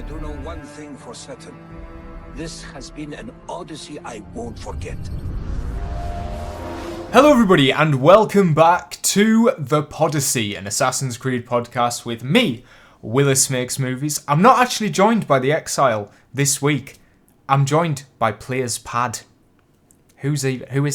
I do know one thing for certain. This has been an odyssey I won't forget. Hello everybody and welcome back to the Podyssey, an Assassin's Creed podcast with me, Willis Makes Movies. I'm not actually joined by the Exile this week. I'm joined by Player's Pad. Who is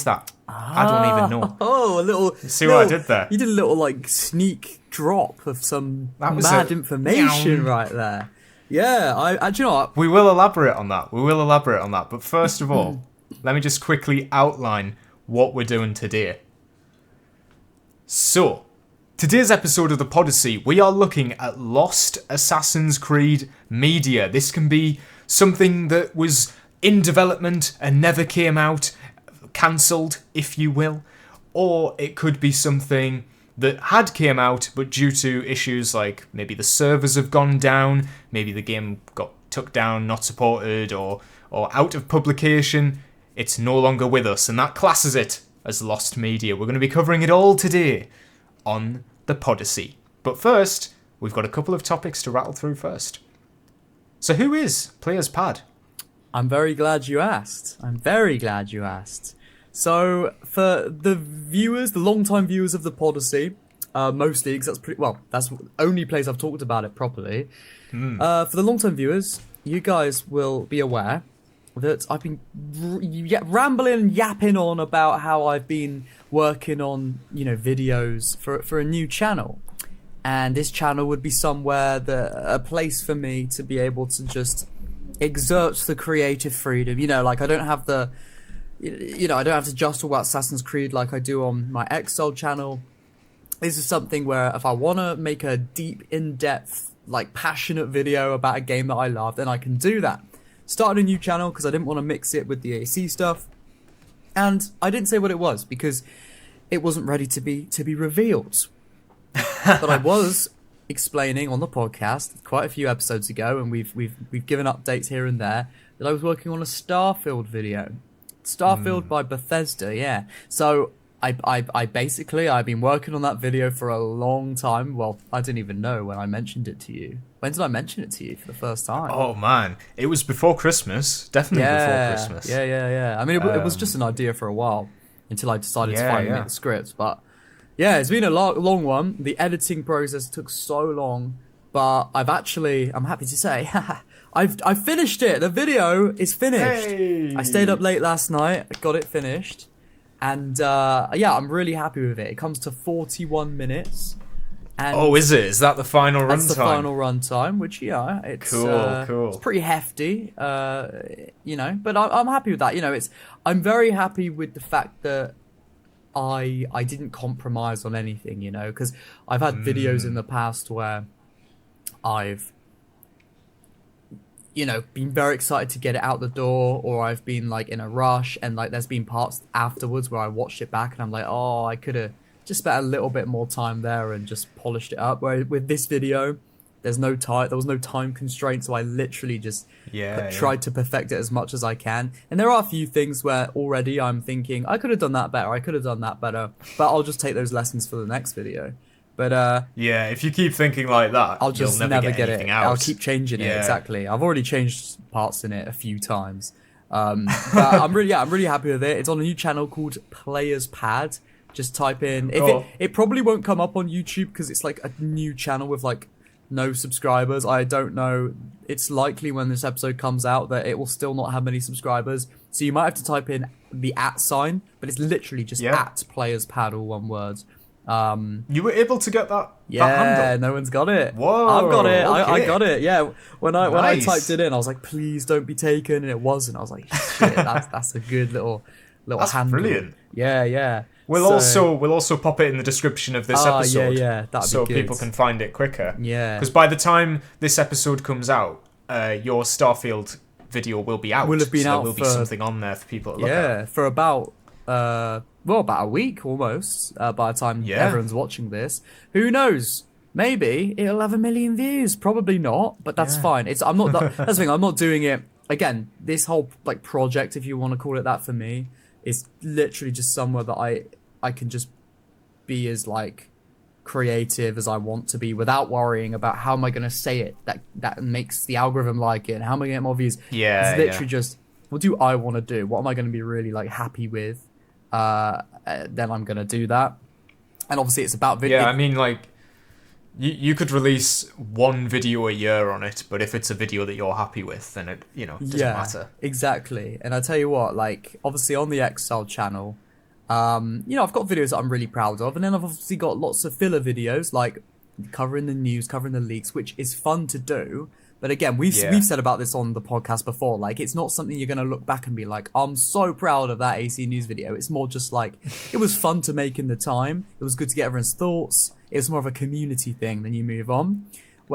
that? I don't even know. Oh, a little... See what I did there? You did a little, sneak drop of some mad information right there. Yeah, do you know what? We will elaborate on that. But first of all, let me just quickly outline what we're doing today. So, today's episode of the Podyssey, we are looking at lost Assassin's Creed media. This can be something that was in development and never came out, cancelled, if you will, or it could be something that had came out, but due to issues like maybe the servers have gone down, maybe the game got took down, not supported, or out of publication, it's no longer with us, and that classes it as lost media. We're going to be covering it all today on the Podyssey. But first, we've got a couple of topics to rattle through first. So who is Player's Pad? I'm very glad you asked. So, for the viewers, the long-time viewers of the Podyssey, mostly, because that's the only place I've talked about it properly. For the long-time viewers, you guys will be aware that I've been rambling and yapping on about how I've been working on, videos for a new channel. And this channel would be somewhere a place for me to be able to just exert the creative freedom. I don't have to just talk about Assassin's Creed like I do on my Exile channel. This is something where if I want to make a deep, in-depth, passionate video about a game that I love, then I can do that. Started a new channel because I didn't want to mix it with the AC stuff. And I didn't say what it was because it wasn't ready to be revealed. But I was explaining on the podcast quite a few episodes ago, and we've given updates here and there, that I was working on a Starfield video. Starfield by Bethesda, yeah. So I've been working on that video for a long time. Well, I didn't even know when I mentioned it to you. When did I mention it to you for the first time? Oh man, it was before Christmas. Definitely before Christmas. Yeah. I mean, it was just an idea for a while until I decided to finally make the script. But yeah, it's been a long one. The editing process took so long, but I'm happy to say, I've finished it. The video is finished. Hey. I stayed up late last night, got it finished, and I'm really happy with it. It comes to 41 minutes. And is it? Is that the final runtime? That's the final runtime, which it's cool. It's pretty hefty, but I'm happy with that. I'm very happy with the fact that I didn't compromise on anything, because I've had videos in the past where I've been very excited to get it out the door, or I've been in a rush, and there's been parts afterwards where I watched it back and I'm like, oh, I could have just spent a little bit more time there and just polished it up. Where with this video, there was no time constraint, so I literally just tried to perfect it as much as I can. And there are a few things where already I'm thinking I could have done that better, but I'll just take those lessons for the next video. But if you keep thinking like that, I'll just you'll never get anything out. I'll keep changing it. Exactly. I've already changed parts in it a few times. But I'm really happy with it. It's on a new channel called Player's Pad. Just type in. It probably won't come up on YouTube because it's a new channel with no subscribers. I don't know. It's likely when this episode comes out that it will still not have many subscribers. So you might have to type in the @ sign, but it's literally just @ Player's Pad, all one word. You were able to get that? Yeah, that handle? No one's got it. Whoa, I've got it. Okay. I got it. Yeah, when I typed it in, I was like, please don't be taken, and it wasn't. I was like, shit, that's a good little that's handle. Brilliant. Yeah. We'll also pop it in the description of this episode. Yeah, that'd so be good. People can find it quicker. Yeah. Because by the time this episode comes out, your Starfield video will be out. Will have been out. There will be something on there for people to look at. Yeah, for about about a week almost. By the time everyone's watching this, who knows? Maybe it'll have 1 million views. Probably not, but that's fine. That's the thing. I'm not doing it again. This whole project, if you want to call it that, for me, is literally just somewhere that I can just be as creative as I want to be without worrying about how am I going to say it that makes the algorithm like it and how am I going to get more views. Yeah, it's literally just, what do I want to do? What am I going to be really like happy with? Then I'm going to do that. And obviously it's about video. Yeah, I mean, like, you could release one video a year on it, but if it's a video that you're happy with, then it, doesn't matter. Exactly. And I tell you what, like, obviously on the Exile channel, I've got videos that I'm really proud of, and then I've obviously got lots of filler videos, like covering the news, covering the leaks, which is fun to do. But again, we've said about this on the podcast before, like, it's not something you're going to look back and be like, I'm so proud of that AC News video. It's more just like, it was fun to make in the time. It was good to get everyone's thoughts. It was more of a community thing, then you move on.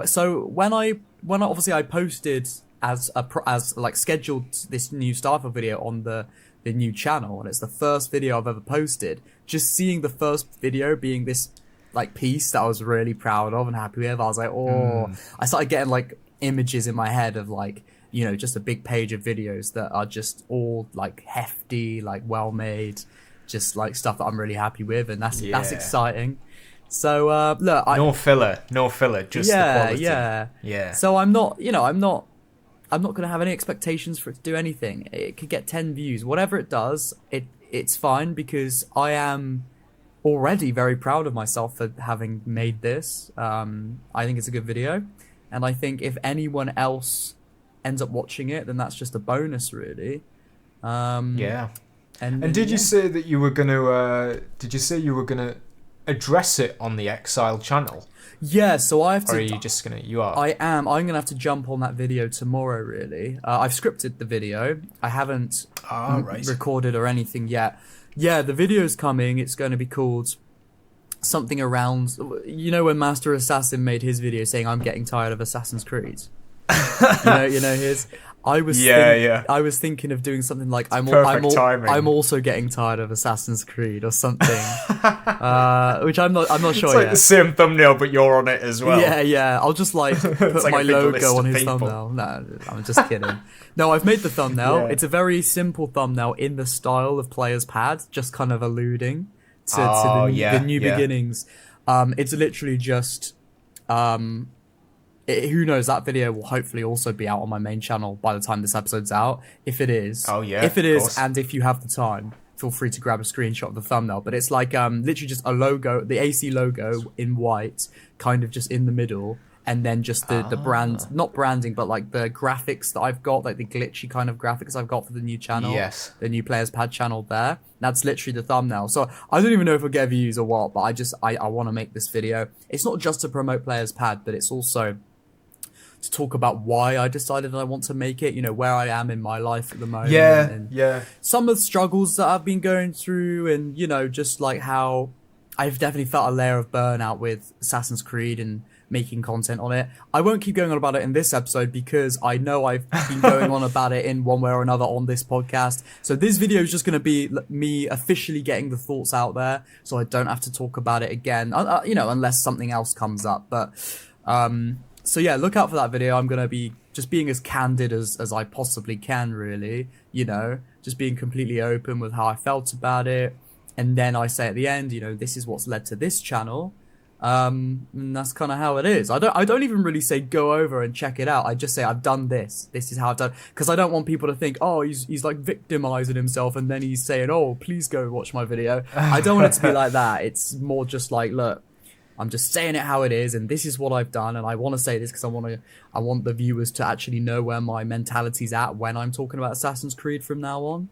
So when I obviously I posted as like scheduled this new Starfield video on the new channel, and it's the first video I've ever posted, just seeing the first video being this like piece that I was really proud of and happy with, I was like, I started getting like images in my head of like, just a big page of videos that are just all like hefty, like well made, just like stuff that I'm really happy with, and that's exciting. So look, no filler, just the quality. Yeah. So I'm not gonna have any expectations for it to do anything. It could get 10 views, whatever it does. It's fine, because I am already very proud of myself for having made this. I think it's a good video, and I think if anyone else ends up watching it, then that's just a bonus, really. And did you say that you were gonna? Did you say you were gonna address it on the Exile channel? Yeah, so I have to. Or are you just gonna? You are. I am. I'm gonna have to jump on that video tomorrow. Really, I've scripted the video. I haven't recorded or anything yet. Yeah, the video's coming. It's going to be called something around. When Master Assassin made his video saying, "I'm getting tired of Assassin's Creed." you know his. I was thinking of doing something like I'm also getting tired of Assassin's Creed or something, which I'm not sure it's like yet. The same thumbnail, but you're on it as well. Yeah. I'll just like put like my logo on his thumbnail. No, I'm just kidding. No, I've made the thumbnail. Yeah. It's a very simple thumbnail in the style of Player's Pad, just kind of alluding to the new beginnings. It's literally just. Who knows, that video will hopefully also be out on my main channel by the time this episode's out. If it is. If it is, and if you have the time, feel free to grab a screenshot of the thumbnail. But it's like literally just a logo, the AC logo in white, kind of just in the middle. And then just the brand, not branding, but like the graphics that I've got, like the glitchy kind of graphics I've got for the new channel. Yes. The new Player's Pad channel there. That's literally the thumbnail. So I don't even know if it'll get views or what, but I want to make this video. It's not just to promote Player's Pad, but it's also to talk about why I decided I want to make it, where I am in my life at the moment. Yeah. Some of the struggles that I've been going through, and, just like how I've definitely felt a layer of burnout with Assassin's Creed and making content on it. I won't keep going on about it in this episode, because I know I've been going on about it in one way or another on this podcast. So this video is just going to be me officially getting the thoughts out there, so I don't have to talk about it again, unless something else comes up. But, so yeah, look out for that video. I'm going to be just being as candid as I possibly can, really, just being completely open with how I felt about it. And then I say at the end, this is what's led to this channel. And that's kind of how it is. I don't even really say go over and check it out. I just say I've done this. This is how I've done. Because I don't want people to think, oh, he's like victimizing himself, and then he's saying, oh, please go watch my video. I don't want it to be like that. It's more just like, look, I'm just saying it how it is, and this is what I've done, and I want to say this because I want the viewers to actually know where my mentality's at when I'm talking about Assassin's Creed from now on.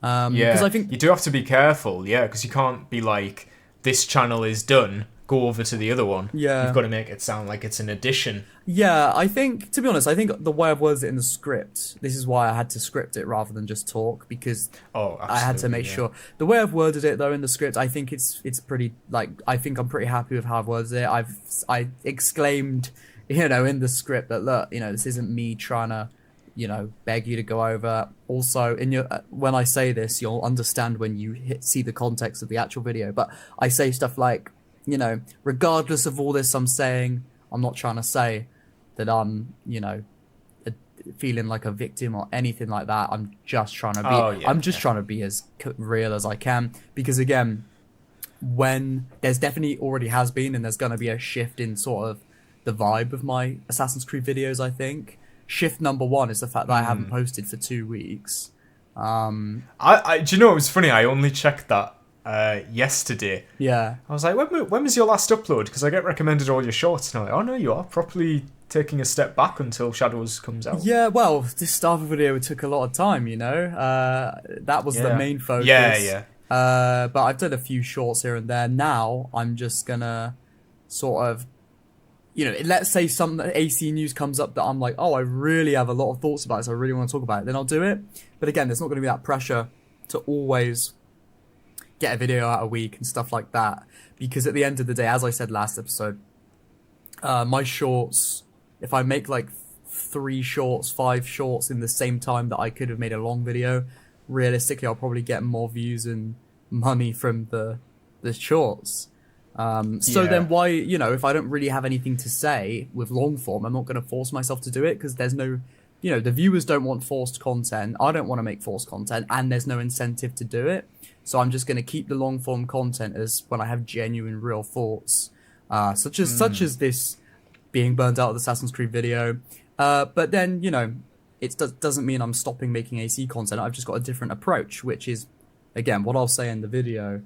Because I think you do have to be careful, because you can't be like, this channel is done, go over to the other one. Yeah. You've got to make it sound like it's an addition. Yeah, I think, to be honest, the way I've worded it in the script, this is why I had to script it rather than just talk, because I had to make sure. The way I've worded it, though, in the script, I think it's pretty, I think I'm pretty happy with how I've worded it. I exclaimed, in the script that, look, this isn't me trying to, beg you to go over. Also, when I say this, you'll understand when you see the context of the actual video, but I say stuff like, regardless of all this I'm saying, I'm not trying to say that I'm, feeling like a victim or anything like that. I'm just trying to be, trying to be as real as I can. Because again, when there's definitely already has been, and there's going to be a shift in sort of the vibe of my Assassin's Creed videos, I think. Shift number one is the fact that I haven't posted for 2 weeks. Do you know, it was funny, I only checked that yesterday. Yeah. I was like, when was your last upload? Because I get recommended all your shorts, and I'm like, oh no, you are properly taking a step back until Shadows comes out. Yeah, well, this Starfield video took a lot of time, you know? That was the main focus. Yeah. But I've done a few shorts here and there. Now, I'm just gonna sort of, you know, let's say some AC news comes up that I'm like, oh, I really have a lot of thoughts about it, so I really want to talk about it, then I'll do it. But again, there's not going to be that pressure to always get a video out a week and stuff like that. Because at the end of the day, as I said last episode, my shorts, if I make like 3 shorts, 5 shorts in the same time that I could have made a long video, realistically, I'll probably get more views and money from the shorts. So then why, you know, if I don't really have anything to say with long form, I'm not going to force myself to do it, because there's no, you know, the viewers don't want forced content. I don't want to make forced content, and there's no incentive to do it. So I'm just going to keep the long form content as when I have genuine, real thoughts, such as this being burned out of the Assassin's Creed video. But then, you know, it doesn't mean I'm stopping making AC content. I've just got a different approach, which is, again, what I'll say in the video.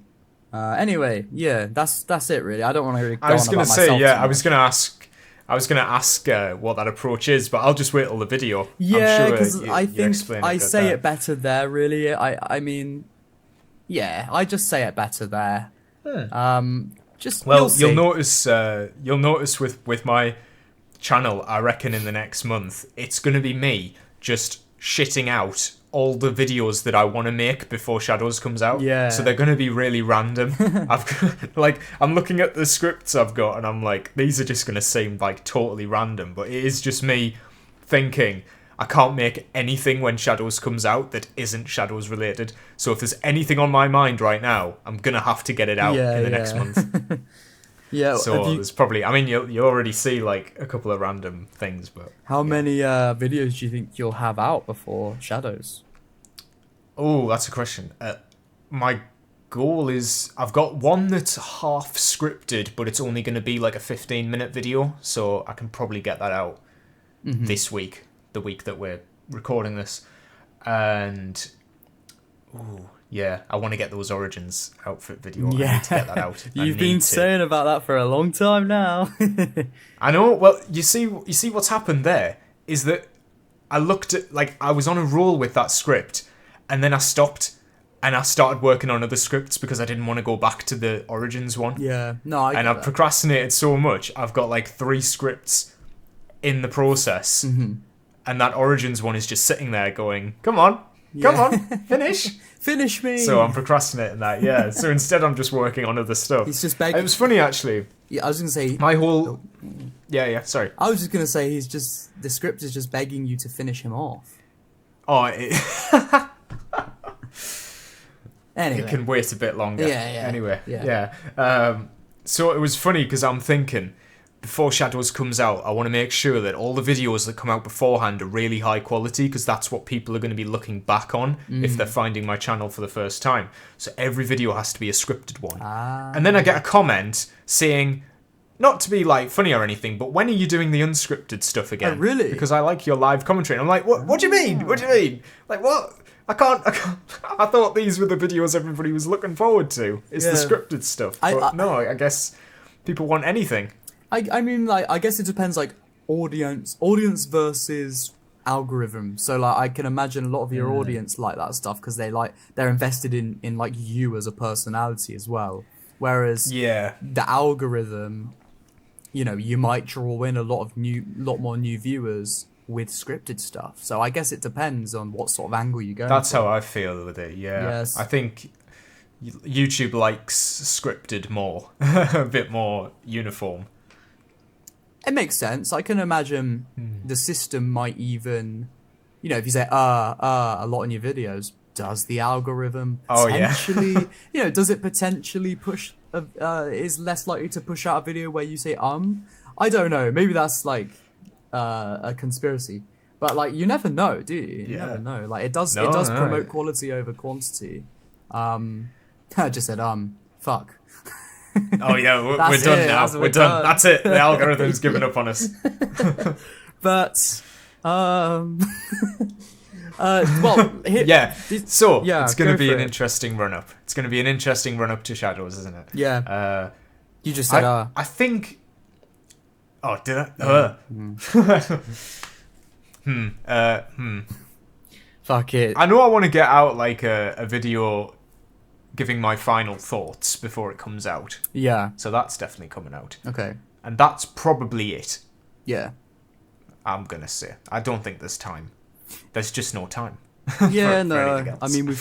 Anyway, yeah, that's it really. I don't want to really go on about myself. I was going to say, yeah, I was going to ask what that approach is, but I'll just wait till the video. Yeah, because I think I say there. it better there, really. I mean, yeah, I just say it better there. Just you'll notice with my channel, I reckon in the next month, it's going to be me just shitting out all the videos that I want to make before Shadows comes out. Yeah. So they're going to be really random. I'm looking at the scripts I've got, and I'm like, these are just going to seem like totally random, but it is just me thinking, I can't make anything when Shadows comes out that isn't Shadows related. So if there's anything on my mind right now, I'm going to have to get it out in the next month. Yeah. So there's probably, I mean, you already see like a couple of random things, but how many videos do you think you'll have out before Shadows? Oh, that's a question. My goal is, I've got one that's half scripted, but it's only going to be like a 15-minute video, so I can probably get that out this week, the week that we're recording this. And yeah, I want to get those Origins outfit video. Yeah. I need to get that out. You've been saying about that for a long time now. I know. Well, you see what's happened there is that I looked at, like, I was on a roll with that script, and then I stopped, and I started working on other scripts because I didn't want to go back to the Origins one. Yeah, no, I've procrastinated so much. I've got like 3 scripts in the process, and that Origins one is just sitting there going, "Come on, finish." Finish me. So I'm procrastinating that, yeah. So instead I'm just working on other stuff. He's just begging. It was funny, actually. Yeah, I was going to say... My whole... Yeah, sorry. I was just going to say the script is just begging you to finish him off. Oh, Anyway. It can wait a bit longer. Yeah. Anyway, yeah. So it was funny because I'm thinking, before Shadows comes out, I want to make sure that all the videos that come out beforehand are really high quality, because that's what people are going to be looking back on if they're finding my channel for the first time. So every video has to be a scripted one. And then I get a comment saying, not to be like funny or anything, but when are you doing the unscripted stuff again? Oh, really? Because I like your live commentary. And I'm like, what do you mean? What do you mean? Like, what? I can't. I thought these were the videos everybody was looking forward to. It's the scripted stuff. But no, I guess people want anything. I mean, like, I guess it depends, like, audience versus algorithm. So, like, I can imagine a lot of your audience like that stuff because they're invested in like you as a personality as well. Whereas the algorithm, you know, you might draw in a lot more new viewers with scripted stuff. So I guess it depends on what sort of angle you go. That's how I feel with it. Yeah. Yes. I think YouTube likes scripted more, a bit more uniform. It makes sense. I can imagine the system might even, you know, if you say a lot in your videos, does the algorithm potentially, you know, does it potentially push, is less likely to push out a video where you say I don't know. Maybe that's like a conspiracy. But like, you never know, do you? You never know. Like, it does promote quality over quantity. I just said Fuck. Oh yeah, we're That's done it, now. that's- We're done. That's it. The algorithm's given up on us. But well, Yeah. So yeah, it's going to go be for an it. interesting run up. It's going to be an interesting run up to Shadows, isn't it? Yeah. You just said, I think. Oh, did I? Fuck it. I know I want to get out like a video giving my final thoughts before it comes out. Yeah. So that's definitely coming out. Okay. And that's probably it. Yeah. I'm going to say. I don't think there's time. There's just no time. Yeah, for anything else. I mean, we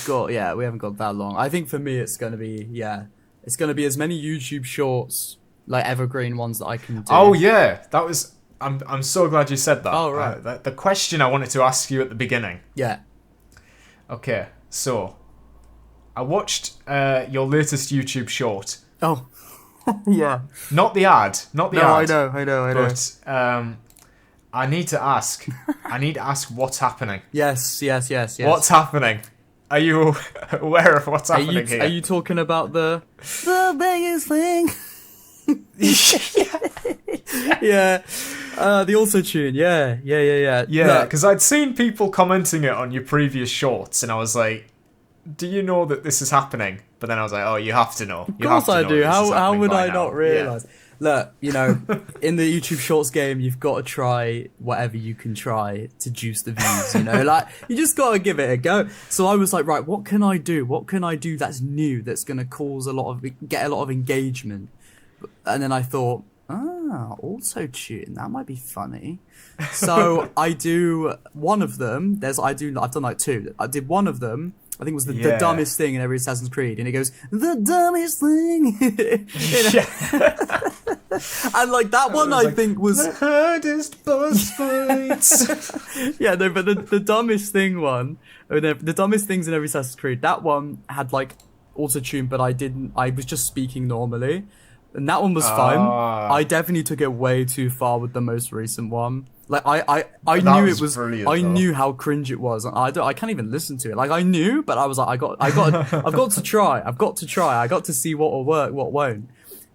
haven't got that long. I think for me, it's going to be as many YouTube shorts, like evergreen ones that I can do. Oh yeah, that was. I'm so glad you said that. Oh, right. The question I wanted to ask you at the beginning. Yeah. Okay, so I watched your latest YouTube short. Oh. Yeah. Not the ad. Not the No, ad. I know. But I need to ask. What's happening. Yes. What's happening? Are you aware of what's happening here? Are you talking about the biggest thing? Yeah. The auto tune. Yeah. Yeah, because I'd seen people commenting it on your previous shorts, and I was like, "Do you know that this is happening?" But then I was like, "Oh, you have to know. Of course I do. How would I not realise? Yeah. Look, in the YouTube Shorts game, you've got to try whatever you can try to juice the views, Like, you just got to give it a go. So I was like, right, what can I do? What can I do that's new, that's going to get a lot of engagement? And then I thought, auto-tune, that might be funny. So I do one of them. I've done like two. I did one of them. I think it was the dumbest thing in every Assassin's Creed, and it goes, the dumbest thing. And like that one, I think was the hardest boss fights. Yeah, no, but the dumbest thing one, the dumbest things in every Assassin's Creed. That one had like auto-tune, but I was just speaking normally, and that one was fun. I definitely took it way too far with the most recent one. Like I knew it was. I knew how cringe it was. I can't even listen to it. Like I knew, but I was like, I've got to try. I got to see what will work, what won't.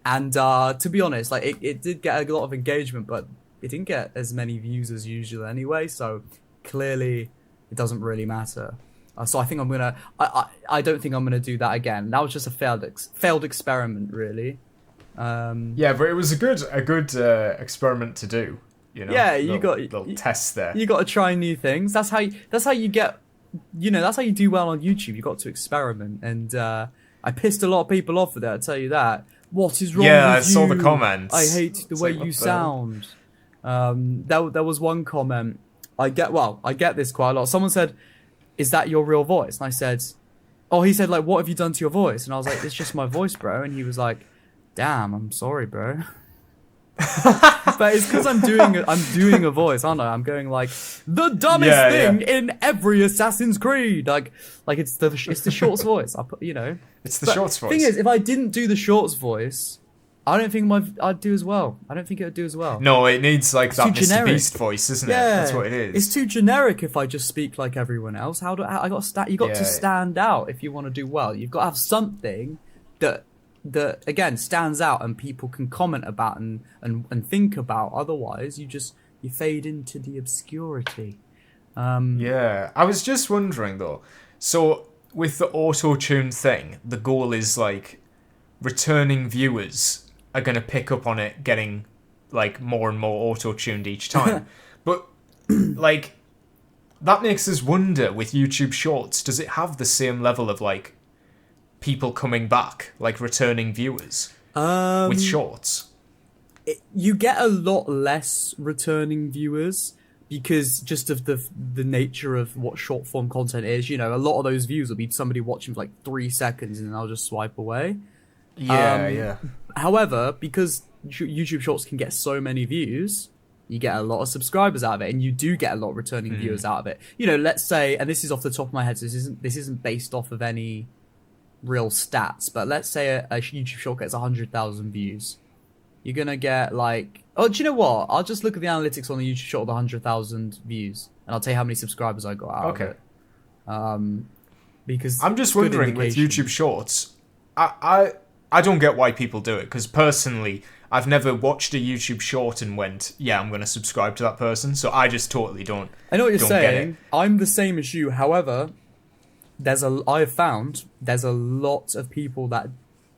And to be honest, like it did get a lot of engagement, but it didn't get as many views as usual anyway. So clearly, it doesn't really matter. So I think I'm gonna. I don't think I'm gonna do that again. That was just a failed experiment, really. Yeah, but it was a good experiment to do. Yeah, little tests there. You got to try new things. That's how you get. That's how you do well on YouTube. You got to experiment, and I pissed a lot of people off with that. I tell you that. What is wrong with you? Yeah, I saw the comments. I hate the way you sound. There was one comment. I get this quite a lot. Someone said, "Is that your real voice?" And I said, "Oh," he said, like, "What have you done to your voice?" And I was like, "It's just my voice, bro." And he was like, "Damn, I'm sorry, bro." But it's because I'm doing a voice, aren't I? I'm going like the dumbest thing in every Assassin's Creed. Like it's the shorts voice. It's the shorts voice. Thing is, if I didn't do the shorts voice, I don't think I'd do as well. I don't think it would do as well. No, it needs like that too Mr. generic. Beast voice, isn't it? That's what it is. It's too generic if I just speak like everyone else. You got to stand out if you want to do well. You've got to have something that again stands out and people can comment about and think about. Otherwise you fade into the obscurity. Yeah, I was just wondering though, so with the auto-tune thing, the goal is like returning viewers are going to pick up on it getting like more and more auto-tuned each time. But like that makes us wonder with YouTube Shorts, does it have the same level of like people coming back, like returning viewers with shorts? You get a lot less returning viewers because just of the nature of what short form content is. A lot of those views will be somebody watching for like 3 seconds and then I'll just swipe away. Yeah. However, because YouTube Shorts can get so many views, you get a lot of subscribers out of it, and you do get a lot of returning viewers out of it. Let's say, and this is off the top of my head, so this isn't based off of any real stats, but let's say a YouTube short gets 100,000 views. You're gonna get like, do you know what? I'll just look at the analytics on the YouTube short of 100,000 views, and I'll tell you how many subscribers I got out of it. Because I'm just wondering with YouTube Shorts, I I don't get why people do it, because personally, I've never watched a YouTube short and went, yeah, I'm going to subscribe to that person, so I just totally don't. I know what you're don't saying. Get it. I'm the same as you. However, I've found there's a lot of people that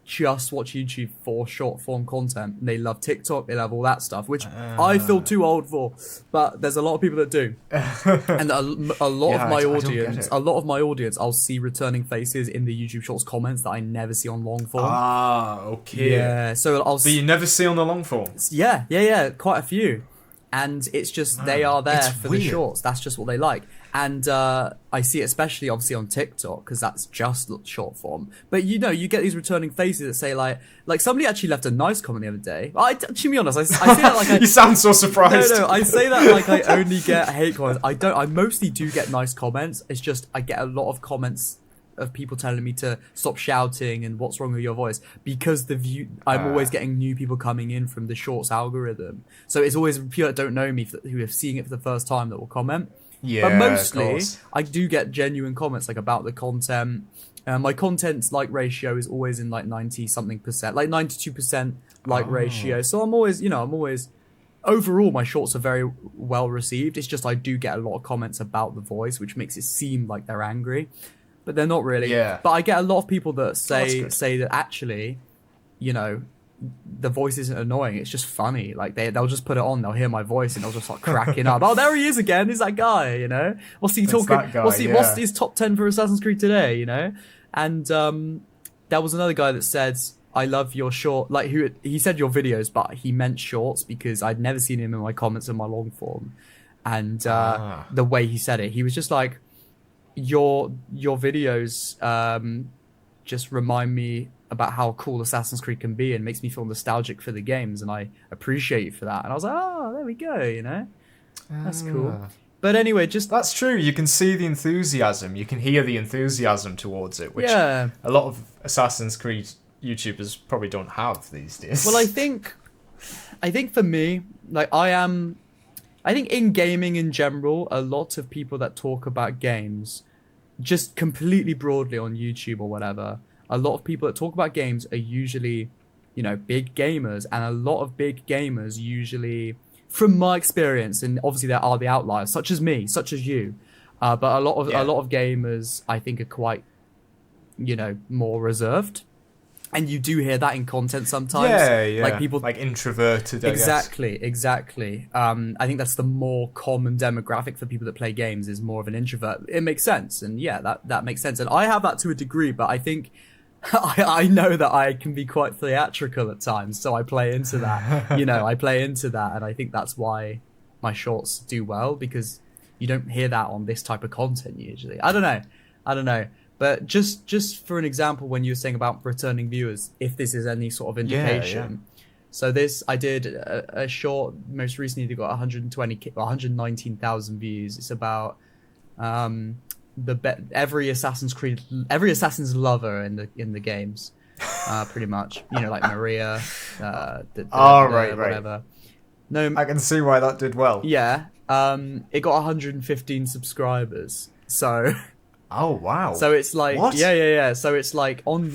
just watch YouTube for short form content. And they love TikTok, they love all that stuff, which I feel too old for. But there's a lot of people that do, and a lot of my audience, I'll see returning faces in the YouTube Shorts comments that I never see on long form. Ah, okay. Yeah, so But you never see on the long form. Yeah, quite a few, and it's just they are there for weird. the shorts. That's just what they like. And I see it especially, obviously, on TikTok, because that's just short form. But, you get these returning faces that say, like somebody actually left a nice comment the other day. To be honest, I say that like You sound so surprised. No, I say that like I only get hate comments. I mostly do get nice comments. It's just I get a lot of comments of people telling me to stop shouting and what's wrong with your voice, because I'm always getting new people coming in from the shorts algorithm. So it's always people that don't know me who are seeing it for the first time that will comment. Yeah, but mostly, I do get genuine comments like about the content. My content like ratio is always in like 90-something%, like 92% like ratio. So I'm always, overall my shorts are very well received. It's just I do get a lot of comments about the voice, which makes it seem like they're angry, but they're not really. Yeah. But I get a lot of people that say that actually, the voice isn't annoying, it's just funny. Like they'll just put it on, they'll hear my voice and they'll just start cracking up. Oh, there he is again, is that guy, what's he talking, what's his top 10 for Assassin's Creed today, and there was another guy that said, I love your short, like he said your videos, but he meant shorts, because I'd never seen him in my comments in my long form. And the way he said it, he was just like, your videos just remind me about how cool Assassin's Creed can be and makes me feel nostalgic for the games, and I appreciate you for that. And I was like, oh, there we go, that's cool. But anyway, that's true. You can see the enthusiasm, you can hear the enthusiasm towards it, which a lot of Assassin's Creed YouTubers probably don't have these days. Well, I think for me, like I think in gaming in general, a lot of people that talk about games just completely broadly on YouTube or whatever, a lot of people that talk about games are usually, big gamers, and a lot of big gamers usually, from my experience, and obviously there are the outliers, such as me, such as you, but a lot of gamers I think are quite, more reserved, and you do hear that in content sometimes. Yeah. Like people like introverted. Exactly. I think that's the more common demographic for people that play games, is more of an introvert. It makes sense, and that makes sense, and I have that to a degree, but I think I know that I can be quite theatrical at times, so I play into that. I play into that, and I think that's why my shorts do well, because you don't hear that on this type of content usually. I don't know. But just for an example, when you were saying about returning viewers, if this is any sort of indication. So I did a short most recently that got 119,000 views. It's about every Assassin's lover in the games, pretty much. Like Maria, whatever. No, I can see why that did well. Yeah. It got 115 subscribers. So. Oh wow! So it's like what? Yeah. So it's like on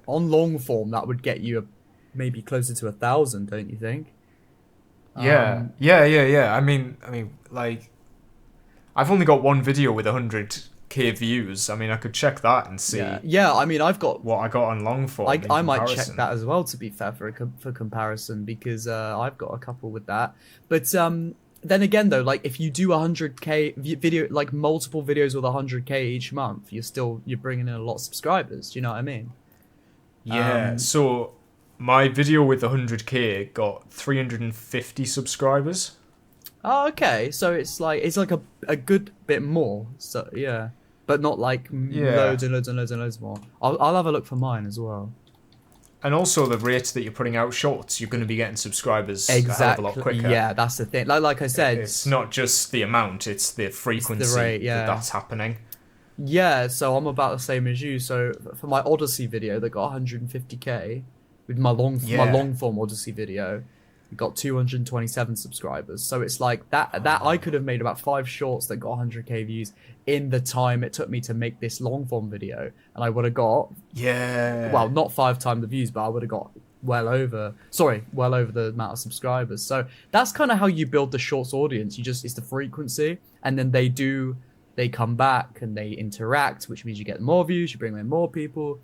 long form that would get you maybe closer to 1,000, don't you think? Yeah. I mean, like, I've only got one video with 100k views. I mean, I could check that and see. Yeah. I mean, I've got what I got on long form. I might check that as well, to be fair, for comparison, because I've got a couple with that. But then again, though, like if you do 100k video, like multiple videos with 100k each month, you're bringing in a lot of subscribers. Do you know what I mean? Yeah. So my video with 100k got 350 subscribers. Oh, okay. So it's like a good bit more. So yeah, but not like loads and loads and loads and loads more. I'll have a look for mine as well. And also the rate that you're putting out shorts, you're going to be getting subscribers a hell of a lot quicker. Yeah, that's the thing. Like I said, it's not just the amount; it's the frequency, it's the rate, that's happening. Yeah, so I'm about the same as you. So for my Odyssey video that got 150k, with my long form Odyssey video, it got 227 subscribers. So it's like that I could have made about 5 shorts that got 100k views in the time it took me to make this long form video, and I would have got well, not 5 times the views, but I would have got well over the amount of subscribers. So that's kind of how you build the shorts audience. It's the frequency, and then they come back and they interact, which means you get more views, you bring in more people.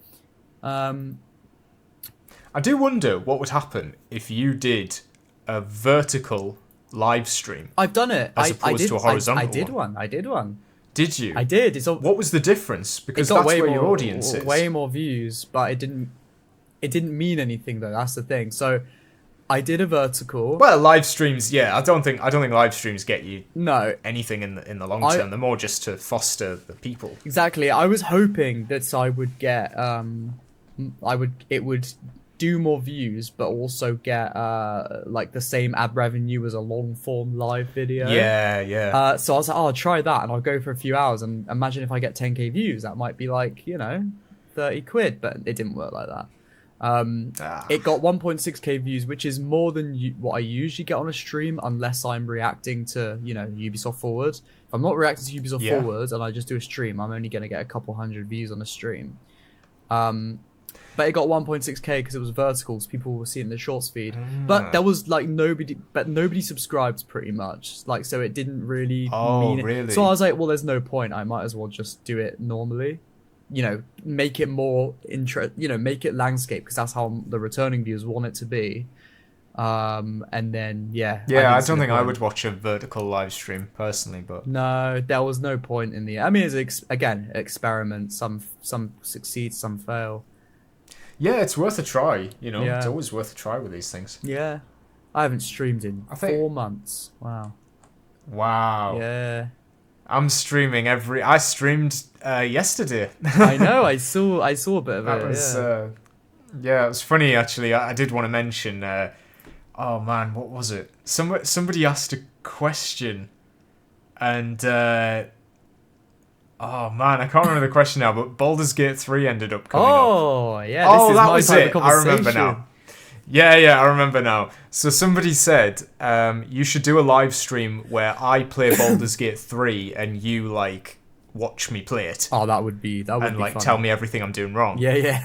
I do wonder what would happen if you did a vertical live stream. I've done it. As opposed to a horizontal one. I did one. Did you? I did. What was the difference? Because that's where your audience is. Way more views, but it didn't mean anything though. That's the thing. So I did a vertical. Well, live streams, yeah. I don't think live streams get you anything in the long term. They're more just to foster the people. Exactly. I was hoping that I would get it would do more views, but also get like the same ad revenue as a long form live video. Yeah. So I was like, oh, I'll try that, and I'll go for a few hours, and imagine if I get 10k views, that might be like 30 quid, but it didn't work like that. It got 1.6k views, which is more than what I usually get on a stream, unless I'm reacting to Ubisoft Forward. If I'm not reacting to Ubisoft Forward and I just do a stream, I'm only going to get a couple hundred views on a stream. But it got 1.6k because it was verticals. People were seeing the shorts feed, but there was like nobody subscribed pretty much. Like, so it didn't really mean it. Really? So I was like, well, there's no point. I might as well just do it normally. Make it more make it landscape, because that's how the returning viewers want it to be. And then I don't think I would watch a vertical live stream personally, but no, there was no point in the. I mean, it's again experiment. Some succeed, some fail. Yeah, it's worth a try. It's always worth a try with these things. Yeah, I haven't streamed in 4 months. Wow. Yeah. I'm streaming I streamed yesterday. I know. I saw a bit of that. It was funny actually. I did want to mention. Oh man, what was it? Somebody asked a question, and oh man, I can't remember the question now. But Baldur's Gate 3 ended up coming up. Oh yeah, this is that my was type it. of conversation. I remember now. Yeah, I remember now. So somebody said, you should do a live stream where I play Baldur's Gate 3 and you like watch me play it. Oh, that would be and like fun. Tell me everything I'm doing wrong. Yeah.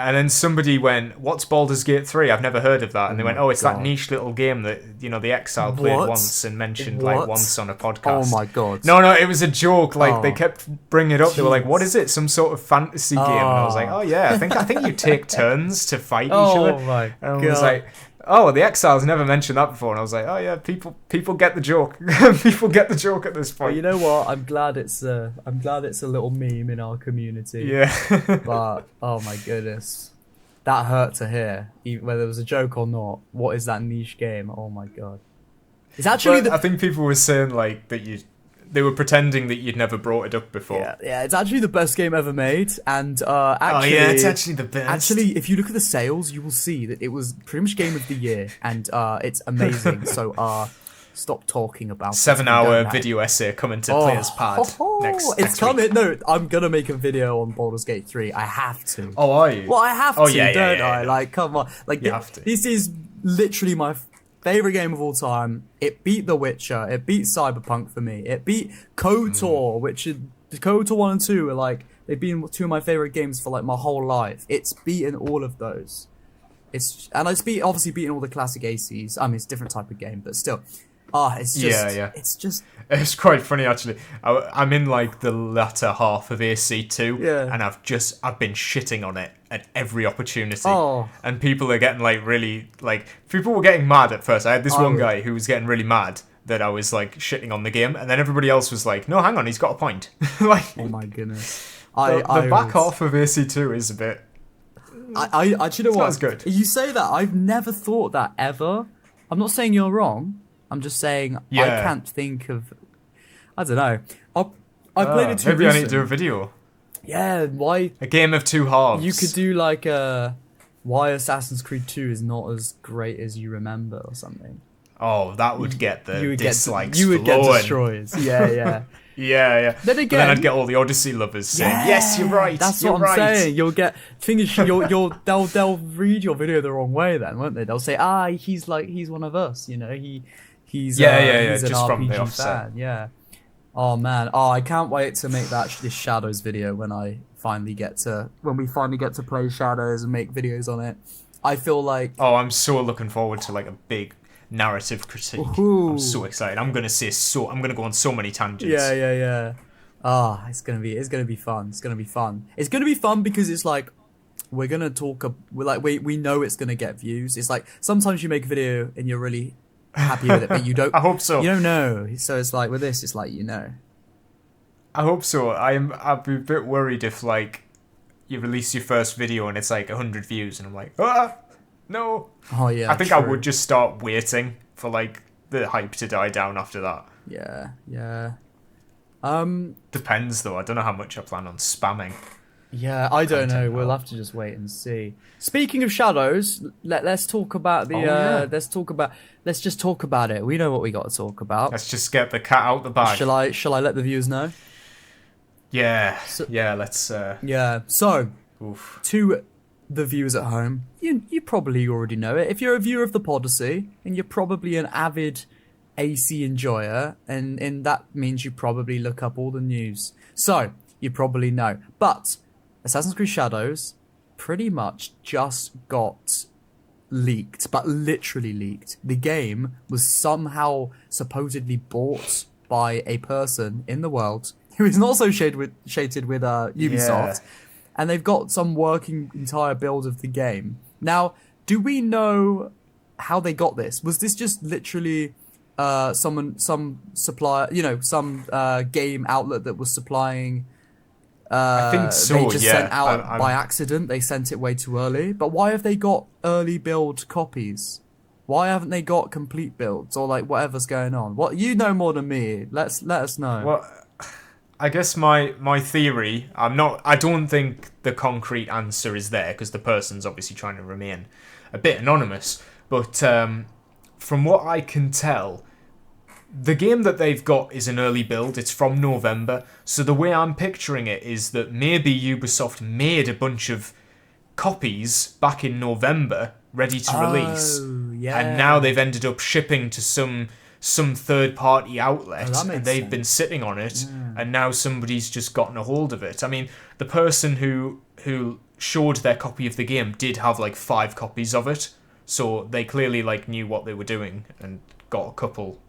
And then somebody went, "What's Baldur's Gate 3? I've never heard of that." And they went, "Oh, it's that niche little game that the Exile played once and mentioned like once on a podcast." Oh my god! No, it was a joke. Like they kept bringing it up. They were like, "What is it? Some sort of fantasy game?" And I was like, "Oh yeah, I think you take turns to fight each other." Oh my god! And I was like, "Oh, the Exiles never mentioned that before." And I was like, "Oh yeah, people get the joke. People get the joke at this point." Well, you know what? I'm glad it's a little meme in our community. Yeah. But oh my goodness, that hurt to hear. Whether it was a joke or not, what is that niche game? Oh my god! It's actually. I think people were saying like that they were pretending that you'd never brought it up before. Yeah, it's actually the best game ever made, and actually, it's actually the best. Actually, if you look at the sales, you will see that it was pretty much Game of the Year, and it's amazing. So, stop talking about 7-hour video essay coming to Player's Pad next coming. week. No, I'm gonna make a video on Baldur's Gate 3. I have to. Oh, are you? Well, I have to, don't I? Yeah. Like, come on. Like, you have to. This is literally my favorite game of all time. It beat The Witcher. It beat Cyberpunk for me. It beat KOTOR, which is KOTOR 1 and 2 are like, they've been 2 of my favorite games for like my whole life. It's beaten all of those. It's obviously beaten all the classic ACs. I mean, it's a different type of game, but still. It's just it's quite funny actually. I'm in like the latter half of AC2 and I've been shitting on it at every opportunity. And people are getting like really like people were getting mad at first. I had this one guy who was getting really mad that I was like shitting on the game, and then everybody else was like, "No, hang on, he's got a point." Like, oh my goodness. The back half of AC2 is a bit I actually know what? It's good. You say that, I've never thought that ever. I'm not saying you're wrong. I'm just saying I can't think of. I don't know. I played it too. Maybe I need to do a video. Yeah, why? A game of two halves. You could do like why Assassin's Creed 2 is not as great as you remember or something. Oh, that would get the dislikes you would flowing. get destroyed. Yeah. Yeah. Then But again, then I'd get all the Odyssey lovers saying, "Yes, you're right. That's you're what I'm right." saying. You'll get they'll read your video the wrong way then, won't they? They'll say, he's one of us, he's he's an just from the RPG offset. fan. Yeah. Oh man. Oh, I can't wait to make this Shadows video when we finally get to play Shadows and make videos on it. I feel like I'm so looking forward to like a big narrative critique. Ooh. I'm so excited. I'm gonna go on so many tangents. Yeah. It's gonna be fun. It's gonna be fun. It's gonna be fun because it's like we know it's gonna get views. It's like sometimes you make a video and you're really happy with it, but you don't. I hope so. You don't know. So it's like with this, it's like I hope so. I'd be a bit worried if like you release your first video and it's like 100 views and I'm like, no. Oh yeah. I think true. I would just start waiting for like the hype to die down after that. Yeah. Depends though. I don't know how much I plan on spamming. Yeah, I don't know. We'll have to just wait and see. Speaking of Shadows, let's talk about the. Let's just talk about it. We know what we got to talk about. Let's just get the cat out the bag. Shall I let the viewers know? Yeah. Let's. Yeah. So, Oof. to the viewers at home, you probably already know it. If you're a viewer of the Podyssey, and you're probably an avid AC enjoyer, and that means you probably look up all the news. So you probably know, but Assassin's Creed Shadows pretty much just got leaked, but literally leaked. The game was somehow supposedly bought by a person in the world who is not associated with Ubisoft, and they've got some working entire build of the game. Now, do we know how they got this? Was this just literally some supplier, some game outlet that was supplying? I think so. They just sent out I'm by accident. They sent it way too early. But why have they got early build copies? Why haven't they got complete builds or like whatever's going on? What you know more than me? Let us know. Well, I guess my theory. I don't think the concrete answer is there because the person's obviously trying to remain a bit anonymous. But from what I can tell, the game that they've got is an early build. It's from November. So the way I'm picturing it is that maybe Ubisoft made a bunch of copies back in November ready to release. Yeah. And now they've ended up shipping to some third-party outlet. That makes and they've sense. been sitting on it. And now somebody's just gotten a hold of it. I mean, the person who showed their copy of the game did have like 5 copies of it. So they clearly like knew what they were doing and got a couple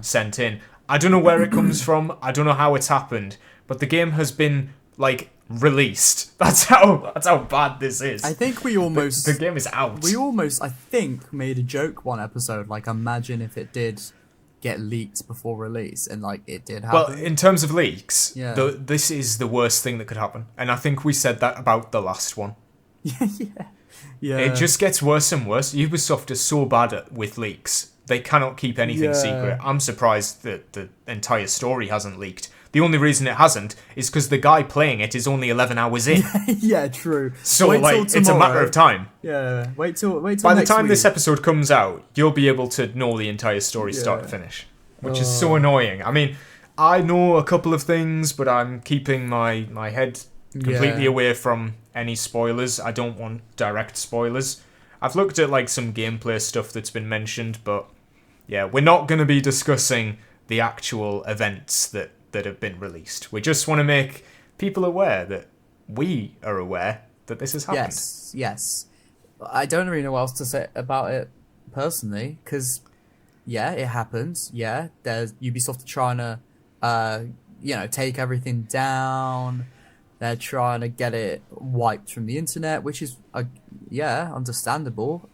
sent in. I don't know where it comes from. I don't know how it's happened, but the game has been like released. That's how bad this is. I think we almost the game is out. We almost, I think, made a joke one episode. Like, imagine if it did get leaked before release, and like it did happen. Well, in terms of leaks, Yeah. this is the worst thing that could happen, and I think we said that about the last one. Yeah. It just gets worse and worse. Ubisoft is so bad with leaks. They cannot keep anything secret. I'm surprised that the entire story hasn't leaked. The only reason it hasn't is because the guy playing it is only 11 hours in. Yeah, true. So Wait till like, it's a matter of time. Yeah, wait till By the next time week. this episode comes out, you'll be able to know the entire story start to finish, which is so annoying. I mean, I know a couple of things, but I'm keeping my head completely away from any spoilers. I don't want direct spoilers. I've looked at like some gameplay stuff that's been mentioned, but yeah, we're not going to be discussing the actual events that have been released. We just want to make people aware that we are aware that this has happened. Yes. I don't really know what else to say about it personally, because it happens. Yeah, there's Ubisoft are trying to, take everything down. They're trying to get it wiped from the internet, which is, understandable.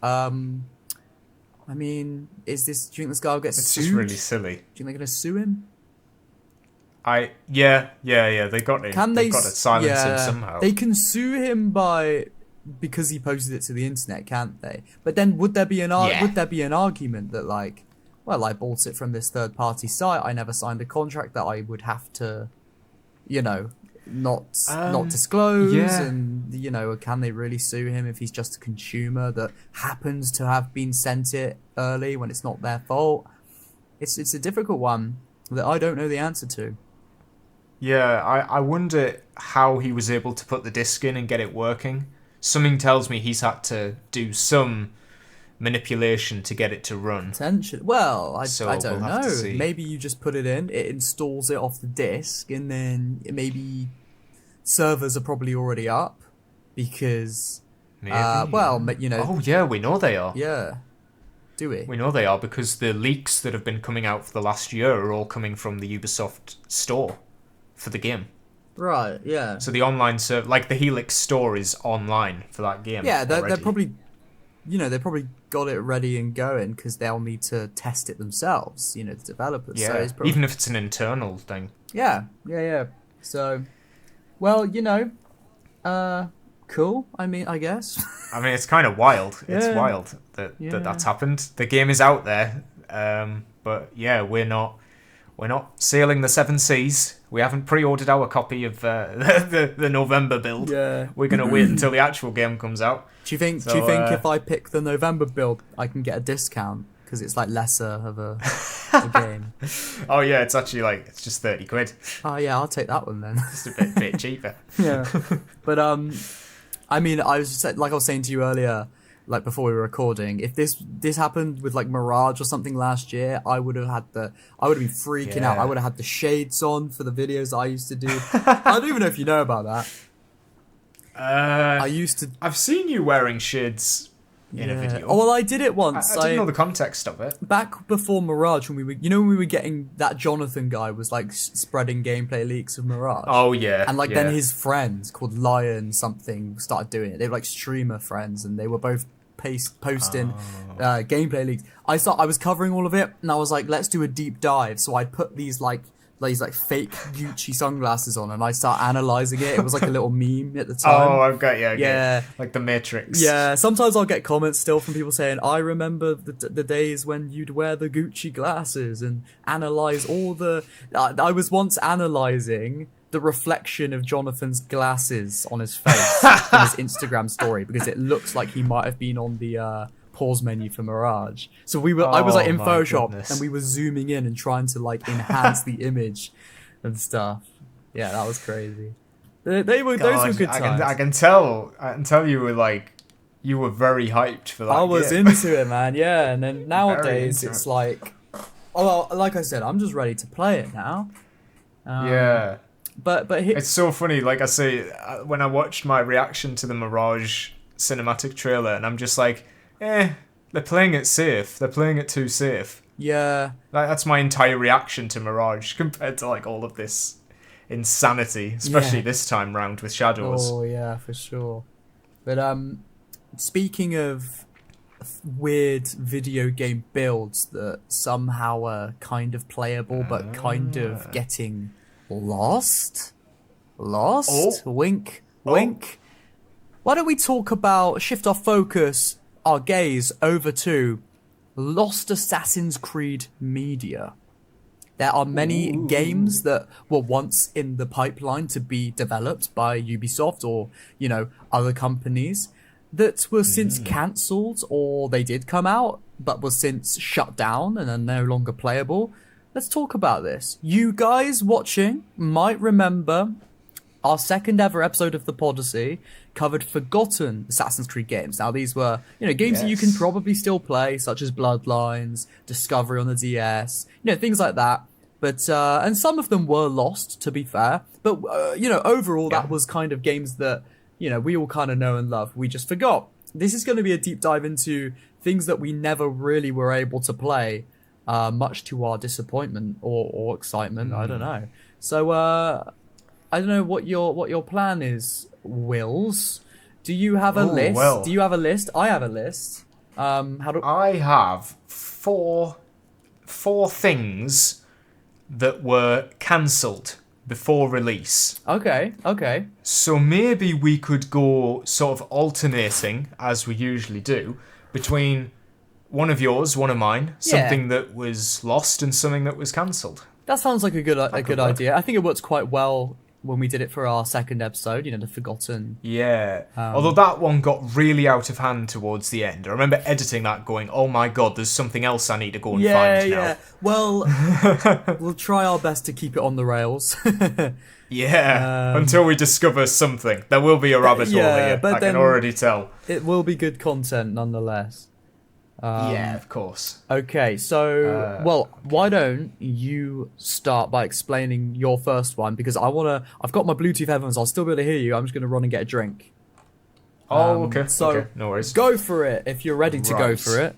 I mean, do you think this guy will get sued? It's just really silly. Do you think they're going to sue him? They got it. They've got to silence him somehow. They can sue him because he posted it to the internet, can't they? But then would there be an argument that like, well, I bought it from this third party site. I never signed a contract that I would have to, not disclose, and can they really sue him if he's just a consumer that happens to have been sent it early when it's not their fault? It's a difficult one that I don't know the answer to. Yeah, I wonder how he was able to put the disc in and get it working. Something tells me he's had to do some manipulation to get it to run. Attention. Well, I don't we'll have to know. see. Maybe you just put it in, it installs it off the disk, and then maybe servers are probably already up because, Maybe. Oh yeah, we know they are. Yeah. Do we? We know they are because the leaks that have been coming out for the last year are all coming from the Ubisoft store for the game. Right. Yeah. So the online server, like the Helix store, is online for that game. Yeah, they're probably, they probably got it ready and going because they'll need to test it themselves. The developers. Yeah. So it's probably... Even if it's an internal thing. Yeah. So, well, cool. I mean, I guess. I mean, it's kind of wild. Yeah. It's wild that that's happened. The game is out there, but yeah, we're not sailing the seven seas. We haven't pre-ordered our copy of the November build. Yeah. We're gonna wait until the actual game comes out. Do you think if I pick the November build, I can get a discount because it's like lesser of a game? Oh yeah, it's actually it's just 30 quid. Oh yeah, I'll take that one then. Just a bit cheaper. Yeah, but I mean, I was saying to you earlier, like before we were recording, if this happened with like Mirage or something last year, I would have been freaking out. I would have had the shades on for the videos I used to do. I don't even know if you know about that. I've seen you wearing shades in a video. Oh well, I did it once. I didn't know the context of it. Back before Mirage, when we were getting that Jonathan guy was like spreading gameplay leaks of Mirage. Oh yeah, and then his friends called Lion something started doing it. They were like streamer friends, and they were both posting gameplay leaks. I was covering all of it, and I was like, let's do a deep dive. So I put these fake Gucci sunglasses on, and I start analysing it. It was like a little meme at the time. Oh, I've got you. Yeah, like the Matrix. Yeah, sometimes I'll get comments still from people saying, I remember the days when you'd wear the Gucci glasses and analyse all the... I was once analysing the reflection of Jonathan's glasses on his face from his Instagram story because it looks like he might have been on the... pause menu for Mirage. So I was in Photoshop and we were zooming in and trying to enhance the image and stuff. Yeah, that was crazy. Those were good times. I can tell you were very hyped for that. I was into it, man. Yeah, and then nowadays it's like I said, I'm just ready to play it now. Yeah. But it's so funny. Like I say, when I watched my reaction to the Mirage cinematic trailer, and I'm just like, they're playing it safe. They're playing it too safe. Yeah. That's my entire reaction to Mirage compared to all of this insanity, especially this time round with Shadows. Oh yeah, for sure. But speaking of weird video game builds that somehow are kind of playable but kind of getting lost. Wink. Why don't we shift our focus, our gaze over to Lost Assassin's Creed media. There are many games that were once in the pipeline to be developed by Ubisoft or, other companies that were since cancelled, or they did come out but were since shut down and are no longer playable. Let's talk about this. You guys watching might remember our second ever episode of the Podyssey covered forgotten Assassin's Creed games. Now, these were, games that you can probably still play, such as Bloodlines, Discovery on the DS, things like that. But, and some of them were lost, to be fair. But, overall, that was kind of games that, we all kind of know and love. We just forgot. This is going to be a deep dive into things that we never really were able to play, much to our disappointment or excitement. I don't know. So, I don't know what your plan is, Wills. Do you have a list? Well. Do you have a list? I have a list. I have four things that were cancelled before release. Okay. So maybe we could go sort of alternating, as we usually do, between one of yours, one of mine, something that was lost and something that was cancelled. That sounds like a good idea. I think it works quite well when we did it for our second episode, the Forgotten. Yeah. Although that one got really out of hand towards the end. I remember editing that going, oh my god, there's something else I need to go and find now. Yeah. Well, we'll try our best to keep it on the rails. Yeah, until we discover something. There will be a rabbit hole here, I can already tell. It will be good content nonetheless. Yeah, of course. Okay, so, why don't you start by explaining your first one? Because I've got my Bluetooth headphones, I'll still be able to hear you. I'm just going to run and get a drink. Oh, okay. So, okay, no worries. Go for it if you're ready to go for it.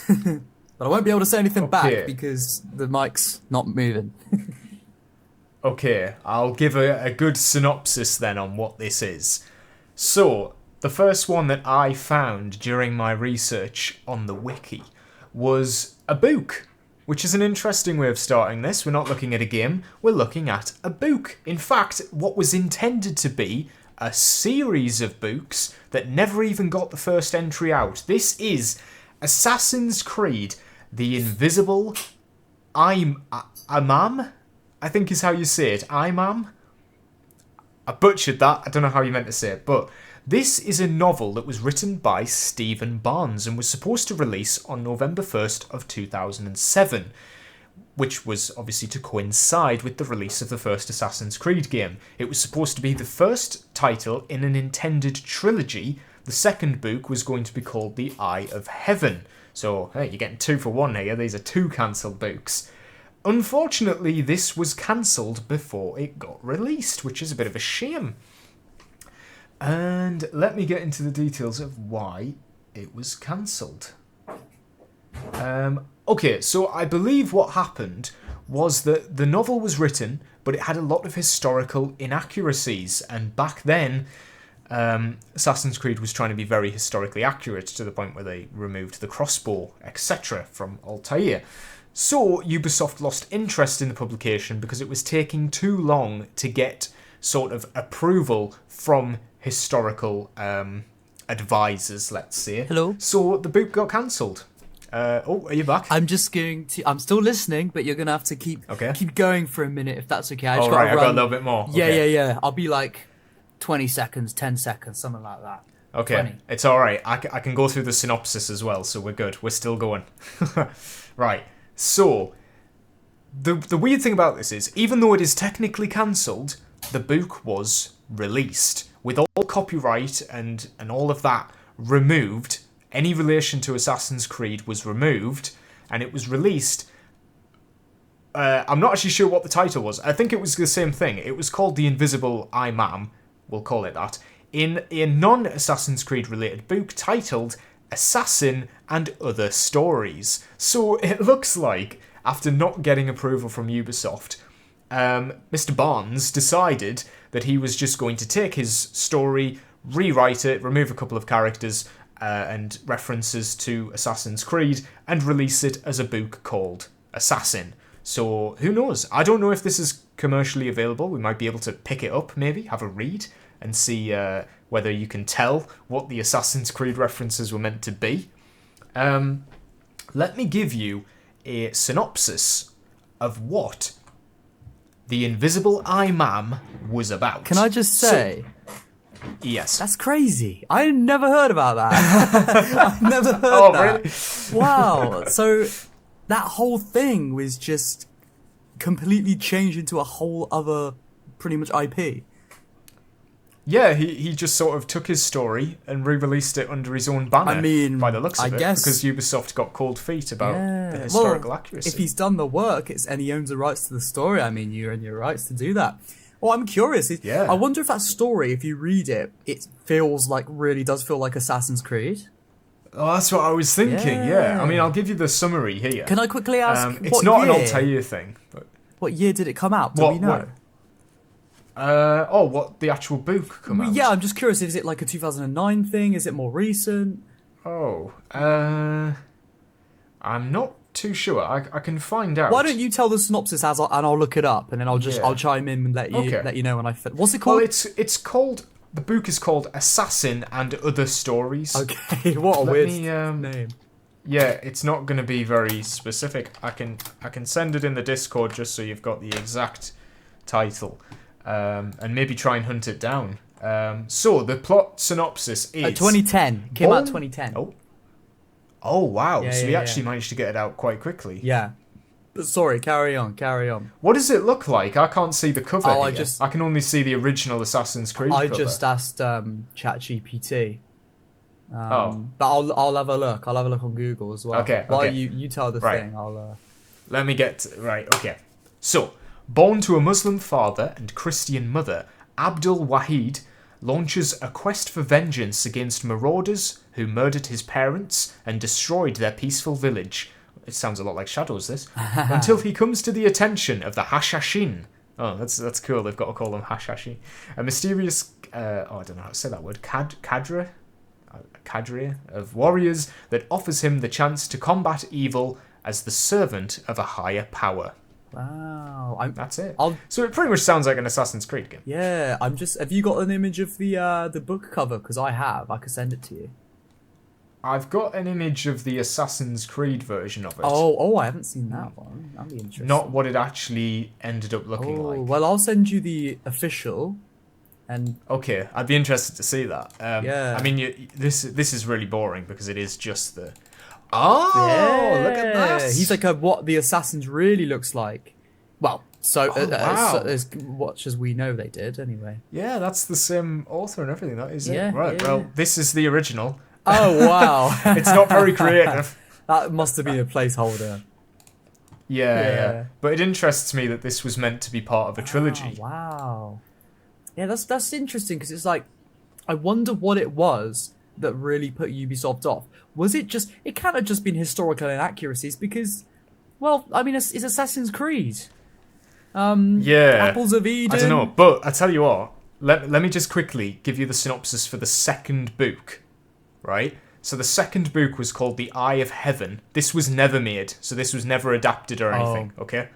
But I won't be able to say anything back because the mic's not moving. Okay, I'll give a good synopsis then on what this is. So, the first one that I found during my research on the wiki was a book, which is an interesting way of starting this. We're not looking at a game, we're looking at a book. In fact, what was intended to be a series of books that never even got the first entry out. This is Assassin's Creed, The Invisible Imam, I think is how you say it. Imam? I butchered that. I don't know how you meant to say it, but this is a novel that was written by Stephen Barnes and was supposed to release on November 1st of 2007, which was obviously to coincide with the release of the first Assassin's Creed game. It was supposed to be the first title in an intended trilogy. The second book was going to be called The Eye of Heaven. So, hey, you're getting 2 for 1 here. These are 2 cancelled books. Unfortunately, this was cancelled before it got released, which is a bit of a shame. And let me get into the details of why it was cancelled. Okay, so I believe what happened was that the novel was written, but it had a lot of historical inaccuracies, and back then, Assassin's Creed was trying to be very historically accurate to the point where they removed the crossbow, etc. from Altair. So Ubisoft lost interest in the publication because it was taking too long to get sort of approval from historical advisors, let's say. Hello? So the book got cancelled. Are you back? I'm still listening, but you're going to have to keep going for a minute if that's okay. I've got a little bit more. Yeah. I'll be like 20 seconds, 10 seconds, something like that. Okay, 20. It's alright. I can go through the synopsis as well, so we're good. We're still going. Right. So, the weird thing about this is, even though it is technically cancelled, the book was released. With all copyright and all of that removed, any relation to Assassin's Creed was removed, and it was released. I'm not actually sure what the title was. I think it was the same thing. It was called The Invisible Imam, we'll call it that, in a non-Assassin's Creed related book titled Assassin and Other Stories. So it looks like, after not getting approval from Ubisoft, Mr. Barnes decided that he was just going to take his story, rewrite it, remove a couple of characters and references to Assassin's Creed, and release it as a book called Assassin. So who knows? I don't know if this is commercially available. We might be able to pick it up, maybe, have a read, and see whether you can tell what the Assassin's Creed references were meant to be. Let me give you a synopsis of what The Invisible Imam was about. Can I just say... Yes. That's crazy. I never heard about that. I've never heard that. Really? Wow. So that whole thing was just completely changed into a whole other pretty much IP. Yeah, he just sort of took his story and re-released it under his own banner. I mean, by the looks of it, guess, because Ubisoft got cold feet about the historical accuracy. If he's done the work, and he owns the rights to the story, I mean, you're in your rights to do that. Well, I'm curious. I wonder if that story, if you read it, it really does feel like Assassin's Creed. Oh, that's what I was thinking. Yeah. I mean, I'll give you the summary here. Can I quickly ask? It's not an Altair thing. But what year did it come out? Do we know? What the actual book come out? Yeah, I'm just curious. Is it like a 2009 thing? Is it more recent? I'm not too sure. I can find out. Why don't you tell the synopsis and I'll look it up, and then I'll chime in and let you know when I fit. What's it called? Well, it's called. The book is called Assassin and Other Stories. Okay, what a weird name. Yeah, it's not going to be very specific. I can send it in the Discord just so you've got the exact title. and maybe try and hunt it down. So the plot synopsis is 2010. Came out 2010. Oh wow! Yeah, so yeah, he actually managed to get it out quite quickly. Yeah. But sorry, carry on. What does it look like? I can't see the cover Oh, here. I can only see the original Assassin's Creed cover. I just asked ChatGPT. Oh. But I'll have a look. I'll have a look on Google as well. Okay, While okay. you tell the Right. thing, I'll... Let me get... Right, okay. So, born to a Muslim father and Christian mother, Abdul Wahid launches a quest for vengeance against marauders who murdered his parents and destroyed their peaceful village. It sounds a lot like Shadows, this. Until he comes to the attention of the Hashashin. Oh, that's cool. They've got to call them Hashashin. A mysterious... I don't know how to say that word. Cadre of warriors that offers him the chance to combat evil as the servant of a higher power. Wow. That's it. So it pretty much sounds like an Assassin's Creed game. Yeah, have you got an image of the book cover? Because I have. I could send it to you. I've got an image of the Assassin's Creed version of it. Oh, I haven't seen that one. That'd be interesting. Not what it actually ended up looking like. Well, I'll send you the official. And okay, I'd be interested to see that. Yeah. I mean, this is really boring because it is just the... Oh, look at that! He's like what the Assassins really looks like. Well, wow. as much as we know they did, anyway. Yeah, that's the same author and everything. That is Yeah, it. Right. yeah. Well, this is the original. Oh wow! It's not very creative. That must have been a placeholder. Yeah. But it interests me that this was meant to be part of a trilogy. Oh, wow. Yeah, that's interesting because it's like, I wonder what it was that really put Ubisoft off. Was it just? It can't have just been historical inaccuracies because, well, I mean, it's Assassin's Creed. Yeah. Apples of Eden. I don't know, but I tell you what. Let me just quickly give you the synopsis for the second book. Right? So the second book was called The Eye of Heaven. This was never made, so this was never adapted or anything, okay?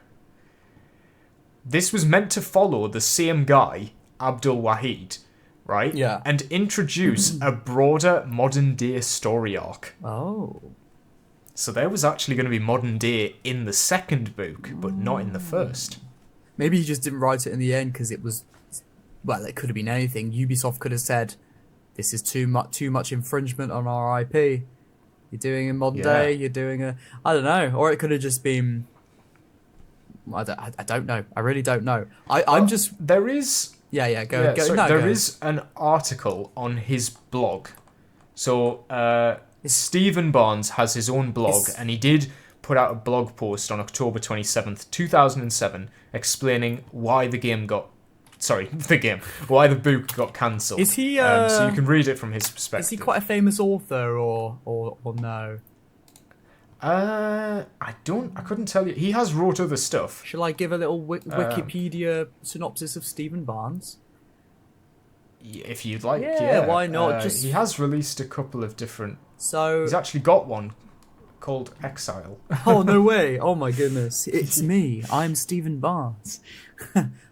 This was meant to follow the same guy, Abdul Wahid, right? Yeah. And introduce a broader modern day story arc. Oh. So there was actually going to be modern day in the second book, but not in the first. Maybe he just didn't write it in the end because it was, well, it could have been anything. Ubisoft could have said, this is too much infringement on our IP. You're doing a modern day. You're doing I don't know. Or it could have just been. I don't know. I really don't know. I'm just. There is. Yeah. Go. Sorry, No, there go. is an article on his blog. So Stephen Barnes has his own blog, and he did put out a blog post on October 27th, 2007, explaining why the game got. Sorry, why the book got cancelled. Is he? So you can read it from his perspective. Is he quite a famous author, or no? I couldn't tell you. He has wrote other stuff. Shall I give a little Wikipedia synopsis of Stephen Barnes? If you'd like, Yeah, why not? He has released a couple of different. So he's actually got one called Exile. Oh no way! Oh my goodness, it's me. I'm Stephen Barnes.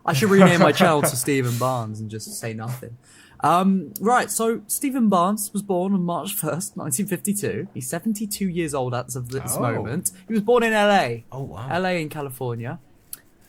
I should rename my channel to Stephen Barnes and just say nothing. Right, so Stephen Barnes was born on March 1st, 1952. He's 72 years old as of this moment. He was born in LA. Oh, wow. LA in California.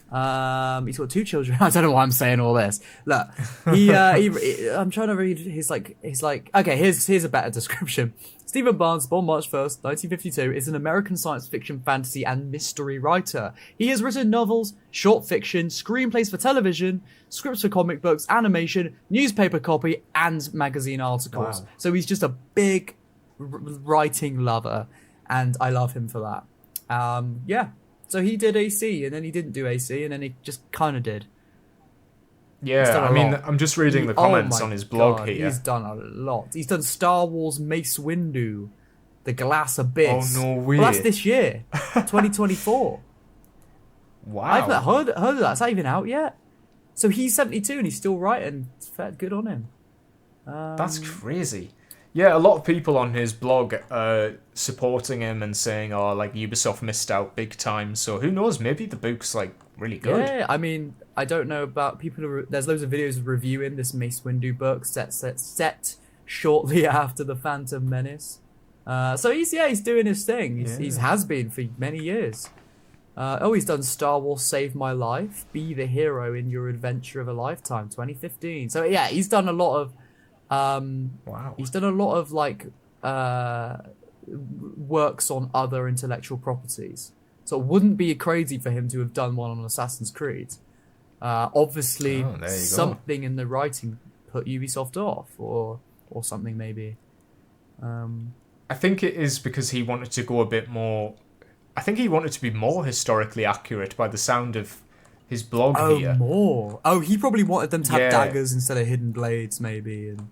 He's got 2 children. I don't know why I'm saying all this. Look, I'm trying to read his okay, here's a better description. Stephen Barnes, born March 1st, 1952, is an American science fiction, fantasy, and mystery writer. He has written novels, short fiction, screenplays for television, scripts for comic books, animation, newspaper copy, and magazine articles. Wow. So he's just a big writing lover, and I love him for that. Yeah. So he did AC, and then he didn't do AC, and then he just kind of did. Yeah, I mean, I'm just reading the comments on his blog here. He's done a lot. He's done Star Wars Mace Windu, The Glass Abyss. Oh, no way. Well, that's this year, 2024. Wow. I've not heard of that. Is that even out yet? So he's 72 and he's still writing. It's fair, good on him. That's crazy. Yeah, a lot of people on his blog are supporting him and saying, oh, like, Ubisoft missed out big time. So who knows? Maybe the book's, like, really good. Yeah, I mean, I don't know about people who... There's loads of videos reviewing this Mace Windu book set shortly after The Phantom Menace. So he's doing his thing. He has been for many years. He's done Star Wars Save My Life, Be the Hero in Your Adventure of a Lifetime, 2015. So yeah, he's done a lot of Wow. he's done a lot of like works on other intellectual properties. So it wouldn't be crazy for him to have done one on Assassin's Creed. Obviously, Oh, there you go. something in the writing put Ubisoft off, or something maybe. I think it is because he wanted to go a bit more. I think he wanted to be more historically accurate by the sound of his blog here. More. Oh, he probably wanted them to have Yeah. daggers instead of hidden blades, maybe, and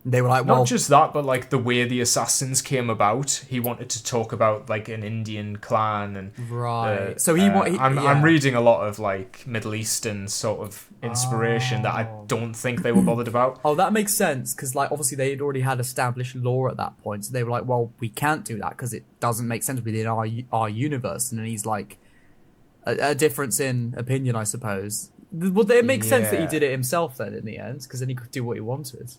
they were like, well, Not just that, but like the way the assassins came about. He wanted to talk about like an Indian clan and right. I'm reading a lot of like Middle Eastern sort of inspiration that I don't think they were bothered about. Oh, that makes sense, because like obviously they had already had established lore at that point, so they were like, well, we can't do that because it doesn't make sense within our universe. And then he's like, a difference in opinion, I suppose. Well, it makes sense that he Yeah. did it himself then in the end, because then he could do what he wanted.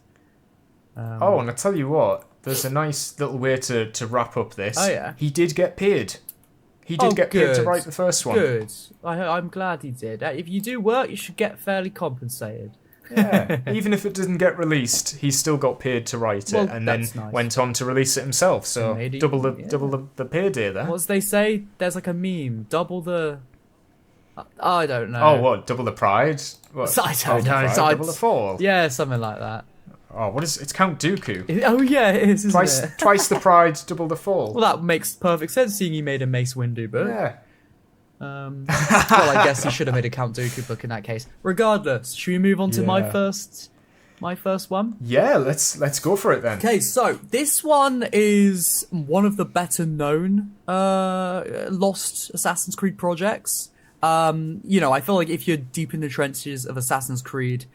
Oh, and I tell you what, there's a nice little way to wrap up this. Oh, yeah. He did get paid. He did get paid to good. write the first one. Good. I'm glad he did. If you do work, you should get fairly compensated. Yeah. Even if it didn't get released, he still got paid to write it, Well, and then that's nice. went on to release it himself. So Made it- double yeah. the payday there. What's they say? There's like a meme. Double the... I don't know. Oh, what? Double the pride? What? I don't Double the know. pride, It's- double the fall. Yeah, something like that. Oh, what is? It's Count Dooku. Oh yeah, it is, isn't it? Twice the pride, double the fall. Well, that makes perfect sense, seeing he made a Mace Windu book. Yeah. Well, I guess he should have made a Count Dooku book in that case. Regardless, should we move on to my Yeah. first one? Yeah. Let's go for it then. Okay, so this one is one of the better known lost Assassin's Creed projects. I feel like if you're deep in the trenches of Assassin's Creed,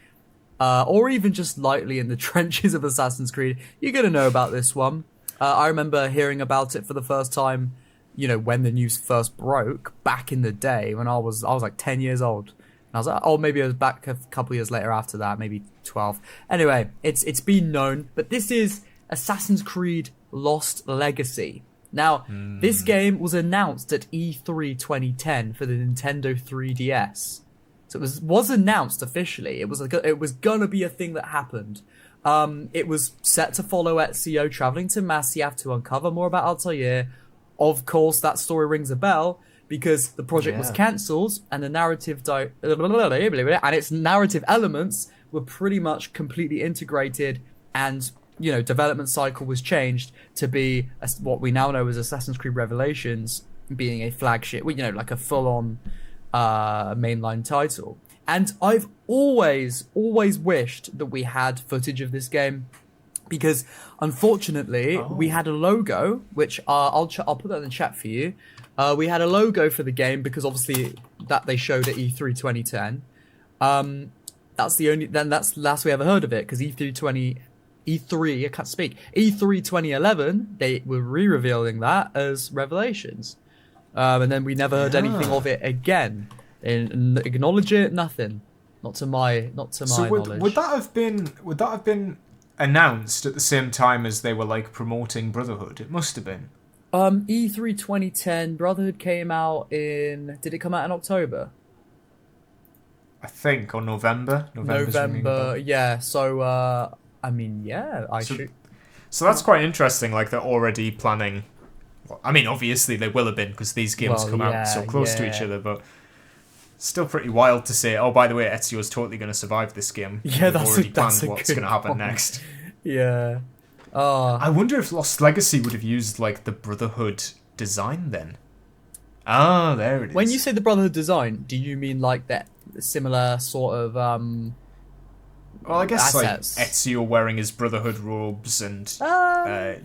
or even just lightly in the trenches of Assassin's Creed, you're gonna know about this one. I remember hearing about it for the first time, when the news first broke back in the day when I was like 10 years old. And I was like, oh, maybe I was back a couple years later after that, maybe 12. Anyway, it's been known, but this is Assassin's Creed Lost Legacy. Now, this game was announced at E3 2010 for the Nintendo 3DS. So it was announced officially. It was gonna be a thing that happened. It was set to follow Ezio traveling to Masyaf to uncover more about Altair. Of course, that story rings a bell because the project was cancelled and the narrative and its narrative elements were pretty much completely integrated, and development cycle was changed to be what we now know as Assassin's Creed Revelations, being a flagship, like a full-on mainline title. And I've always wished that we had footage of this game, because unfortunately we had a logo, which I'll put that in the chat for you. We had a logo for the game because obviously that they showed at E3 2010. That's the last we ever heard of it, because E3 2011 they were re-revealing that as Revelations, and then we never heard anything of it again. And acknowledge it, nothing. Not to my knowledge. Would that have been announced at the same time as they were like promoting Brotherhood? It must have been. E3 2010, Brotherhood came out in... Did it come out in October? I think, or November. November, yeah. So, So that's quite interesting. Like they're already planning. I mean, obviously they will have been because these games come out so close to each other, but. Still pretty wild to say, oh, by the way, Ezio's totally going to survive this game. Yeah, We've that's already a planned what's good going to happen point. next. Yeah. I wonder if Lost Legacy would have used, like, the Brotherhood design then. Ah, there it is. When you say the Brotherhood design, do you mean like that similar sort of Well, I guess, assets? like, Ezio wearing his Brotherhood robes and, Well,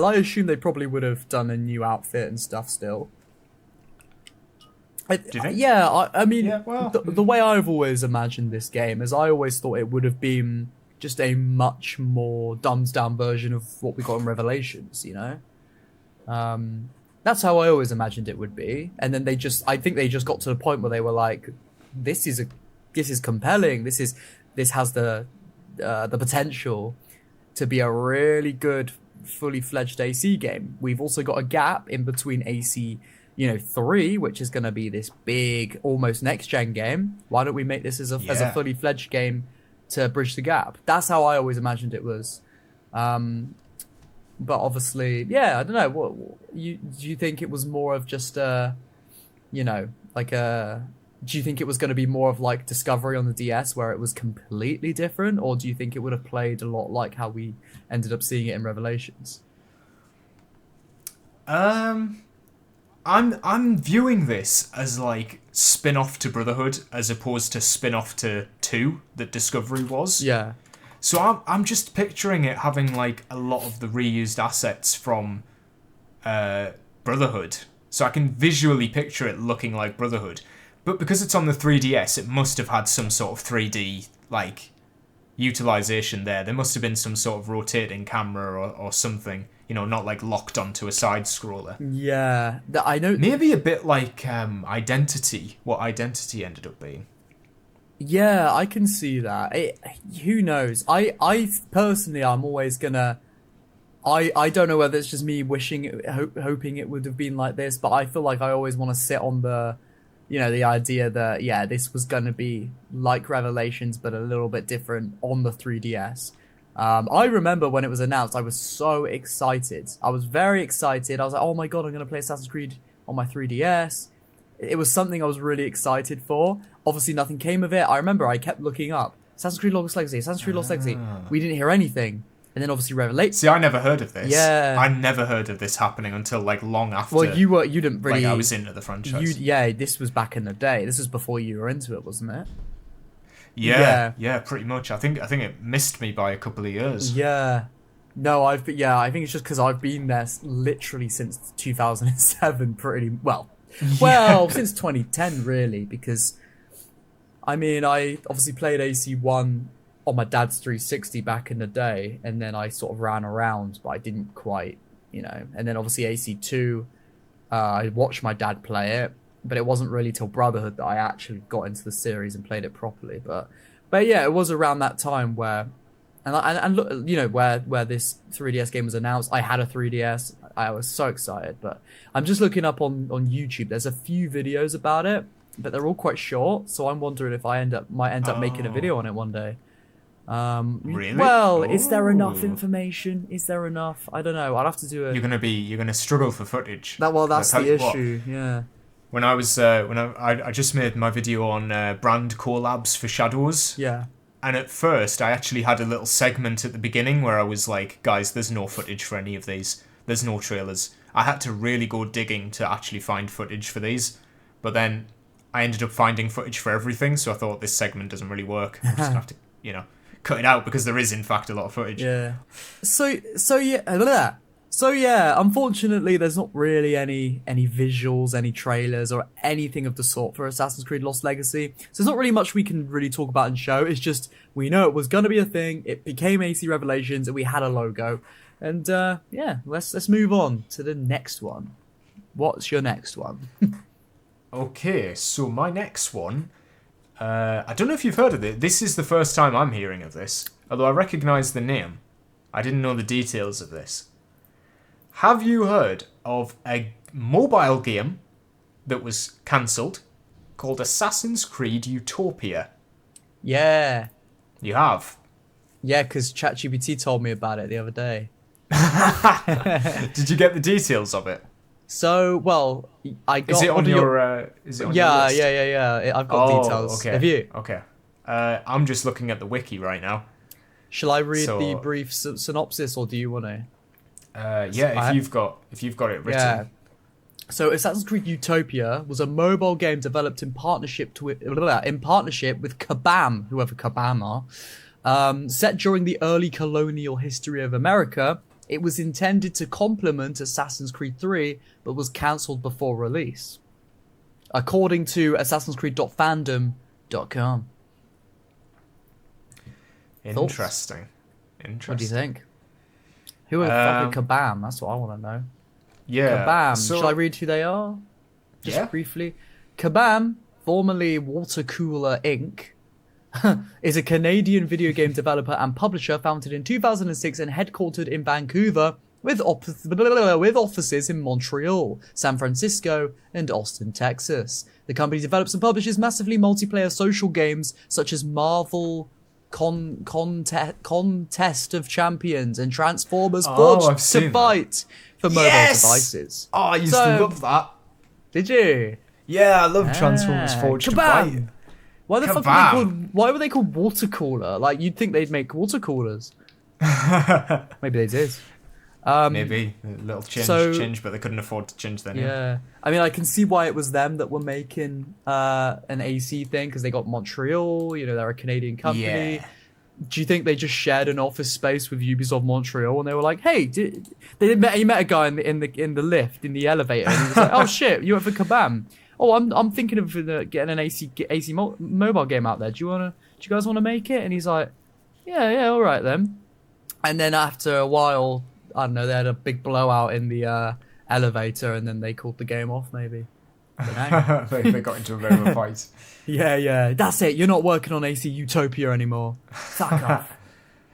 I assume they probably would have done a new outfit and stuff still. Do you think? Yeah, I mean, Yeah, well, the way I've always imagined this game is I always thought it would have been just a much more dumbed down version of what we got in Revelations, That's how I always imagined it would be. And then I think they just got to the point where they were like, this is compelling. This has the potential to be a really good, fully fledged AC game. We've also got a gap in between AC 3, which is going to be this big, almost next-gen game. Why don't we make this as a fully fledged game to bridge the gap? That's how I always imagined it was. But obviously, I don't know. Do you think it was more of just do you think it was going to be more of like Discovery on the DS, where it was completely different, or do you think it would have played a lot like how we ended up seeing it in Revelations? I'm viewing this as like spin-off to Brotherhood as opposed to spin-off to 2 that Discovery was. Yeah. So I'm just picturing it having like a lot of the reused assets from Brotherhood. So I can visually picture it looking like Brotherhood. But because it's on the 3DS, it must have had some sort of 3D like utilization there. There must have been some sort of rotating camera or something. Not like locked onto a side scroller. Yeah, I know. Maybe a bit like Identity. What Identity ended up being. Yeah, I can see that. Who knows? I personally, I'm always gonna. I don't know whether it's just me wishing, hoping it would have been like this, but I feel like I always want to sit on the, the idea that this was gonna be like Revelations, but a little bit different on the 3DS. I remember when it was announced, I was so excited. I was very excited. I was like, oh my god, I'm going to play Assassin's Creed on my 3DS. It was something I was really excited for. Obviously, nothing came of it. I remember I kept looking up. Assassin's Creed Lost Legacy, Assassin's Creed Lost Legacy. We didn't hear anything. And then obviously Revelations. See, I never heard of this. Yeah. I never heard of this happening until like long after. Well, you didn't really... Like I was into the franchise. This was back in the day. This was before you were into it, wasn't it? Yeah, pretty much. I think it missed me by a couple of years. Yeah. No, I think it's just because I've been there literally since 2007, pretty well. Well, since 2010, really, because I obviously played AC1 on my dad's 360 back in the day, and then I sort of ran around, but I didn't quite, And then obviously AC2, I watched my dad play it. But it wasn't really till Brotherhood that I actually got into the series and played it properly. But yeah, it was around that time where, and look, where this 3DS game was announced. I had a 3DS. I was so excited. But I'm just looking up on YouTube. There's a few videos about it, but they're all quite short. So I'm wondering if I might end up making a video on it one day. Really? Well, is there enough information? Is there enough? I don't know. I'd have to do it. You're gonna struggle for footage. That's the issue. Yeah. When I just made my video on brand collabs for Shadows. Yeah. And at first, I actually had a little segment at the beginning where I was like, guys, there's no footage for any of these. There's no trailers. I had to really go digging to actually find footage for these. But then I ended up finding footage for everything, so I thought this segment doesn't really work. I'm just going to have to, cut it out because there is, in fact, a lot of footage. Yeah. So yeah, unfortunately, there's not really any visuals, any trailers, or anything of the sort for Assassin's Creed Lost Legacy. So there's not really much we can really talk about and show. It's just we know it was going to be a thing. It became AC Revelations, and we had a logo. And let's move on to the next one. What's your next one? Okay, so my next one. I don't know if you've heard of it. This is the first time I'm hearing of this, although I recognise the name. I didn't know the details of this. Have you heard of a mobile game that was cancelled called Assassin's Creed Utopia? Yeah. You have? Yeah, because ChatGPT told me about it the other day. Did you get the details of it? So, well, I got... Is it on your list? Yeah. I've got details. Okay. Have you? Okay. I'm just looking at the wiki right now. Shall I read the brief synopsis, or do you want to? If you've got it written. Yeah. So Assassin's Creed Utopia was a mobile game developed in partnership with Kabam, whoever Kabam are. Set during the early colonial history of America, it was intended to complement Assassin's Creed 3, but was cancelled before release, according to AssassinsCreed.fandom.com. Interesting. What do you think? Who are fucking Kabam? That's what I want to know. Yeah. Kabam. Shall I read who they are? Just briefly. Kabam, formerly Water Cooler Inc., is a Canadian video game developer and publisher founded in 2006 and headquartered in Vancouver, with offices in Montreal, San Francisco, and Austin, Texas. The company develops and publishes massively multiplayer social games such as Marvel Contest of Champions and Transformers Forged to Fight for mobile devices. Oh, I used to love that. Did you? Yeah, I love Transformers Forged to Fight. Why the fuck were they called? Why were they called water cooler? Like you'd think they'd make water coolers. Maybe they did. Maybe a little change, but they couldn't afford to change their name. Yeah, I mean, I can see why it was them that were making an AC thing because they got Montreal. You know, they're a Canadian company. Yeah. Do you think they just shared an office space with Ubisoft Montreal and they were like, "Hey," he met a guy in the lift in the elevator and he was like, "Oh shit, you went for Kabam? Oh, I'm thinking of getting an AC mobile game out there. Do you guys wanna make it?" And he's like, "Yeah, all right then." And then after a while, I don't know, they had a big blowout in the elevator, and then they called the game off. Maybe. I don't know. they got into a bit of a fight. Yeah. That's it. You're not working on AC Utopia anymore. Fuck off.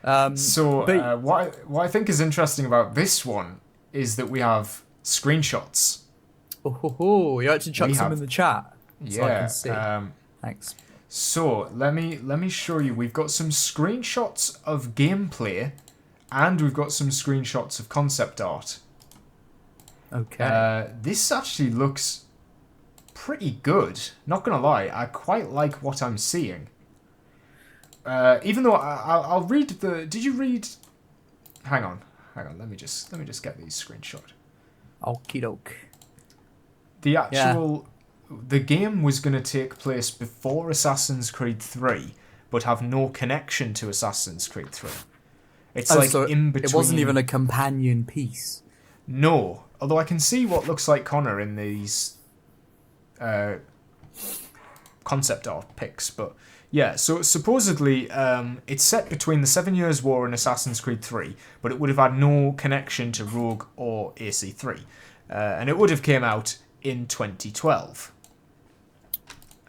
What I think is interesting about this one is that we have screenshots. Oh, you actually chucked some in the chat. So I can see. Thanks. So let me show you. We've got some screenshots of gameplay, and we've got some screenshots of concept art. Okay. This actually looks pretty good. Not gonna lie, I quite like what I'm seeing. Even though I'll read the. Did you read? Hang on. Let me just get these screenshot. Okie doke. The actual the game was going to take place before Assassin's Creed 3, but have no connection to Assassin's Creed 3. It's in between. It wasn't even a companion piece. No, although I can see what looks like Connor in these concept art pics, but yeah. So supposedly, it's set between the 7 Years' War and Assassin's Creed 3, but it would have had no connection to Rogue or AC3, and it would have came out in 2012.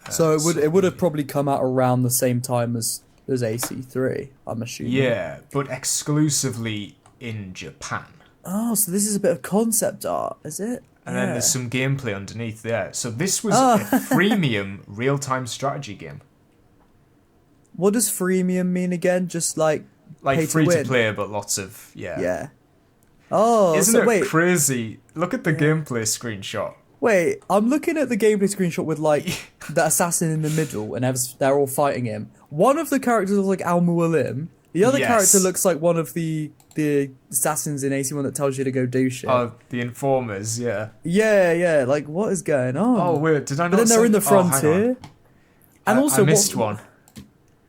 So it would have probably come out around the same time as AC3, I'm assuming. Yeah, but exclusively in Japan. Oh, so this is a bit of concept art, is it? And then there's some gameplay underneath there. So this was a freemium real-time strategy game. What does freemium mean again? Just like free to play, but lots of Yeah. Oh, isn't it crazy? Look at the gameplay screenshot. Wait, I'm looking at the gameplay screenshot with like the assassin in the middle, and they're all fighting him. One of the characters looks like Al Mualim. The other character looks like one of the assassins in AC1 that tells you to go do shit. Oh, the informers, yeah. Yeah. Like, what is going on? Oh, weird. Did I not? But then they're in the frontier. And also, I missed one.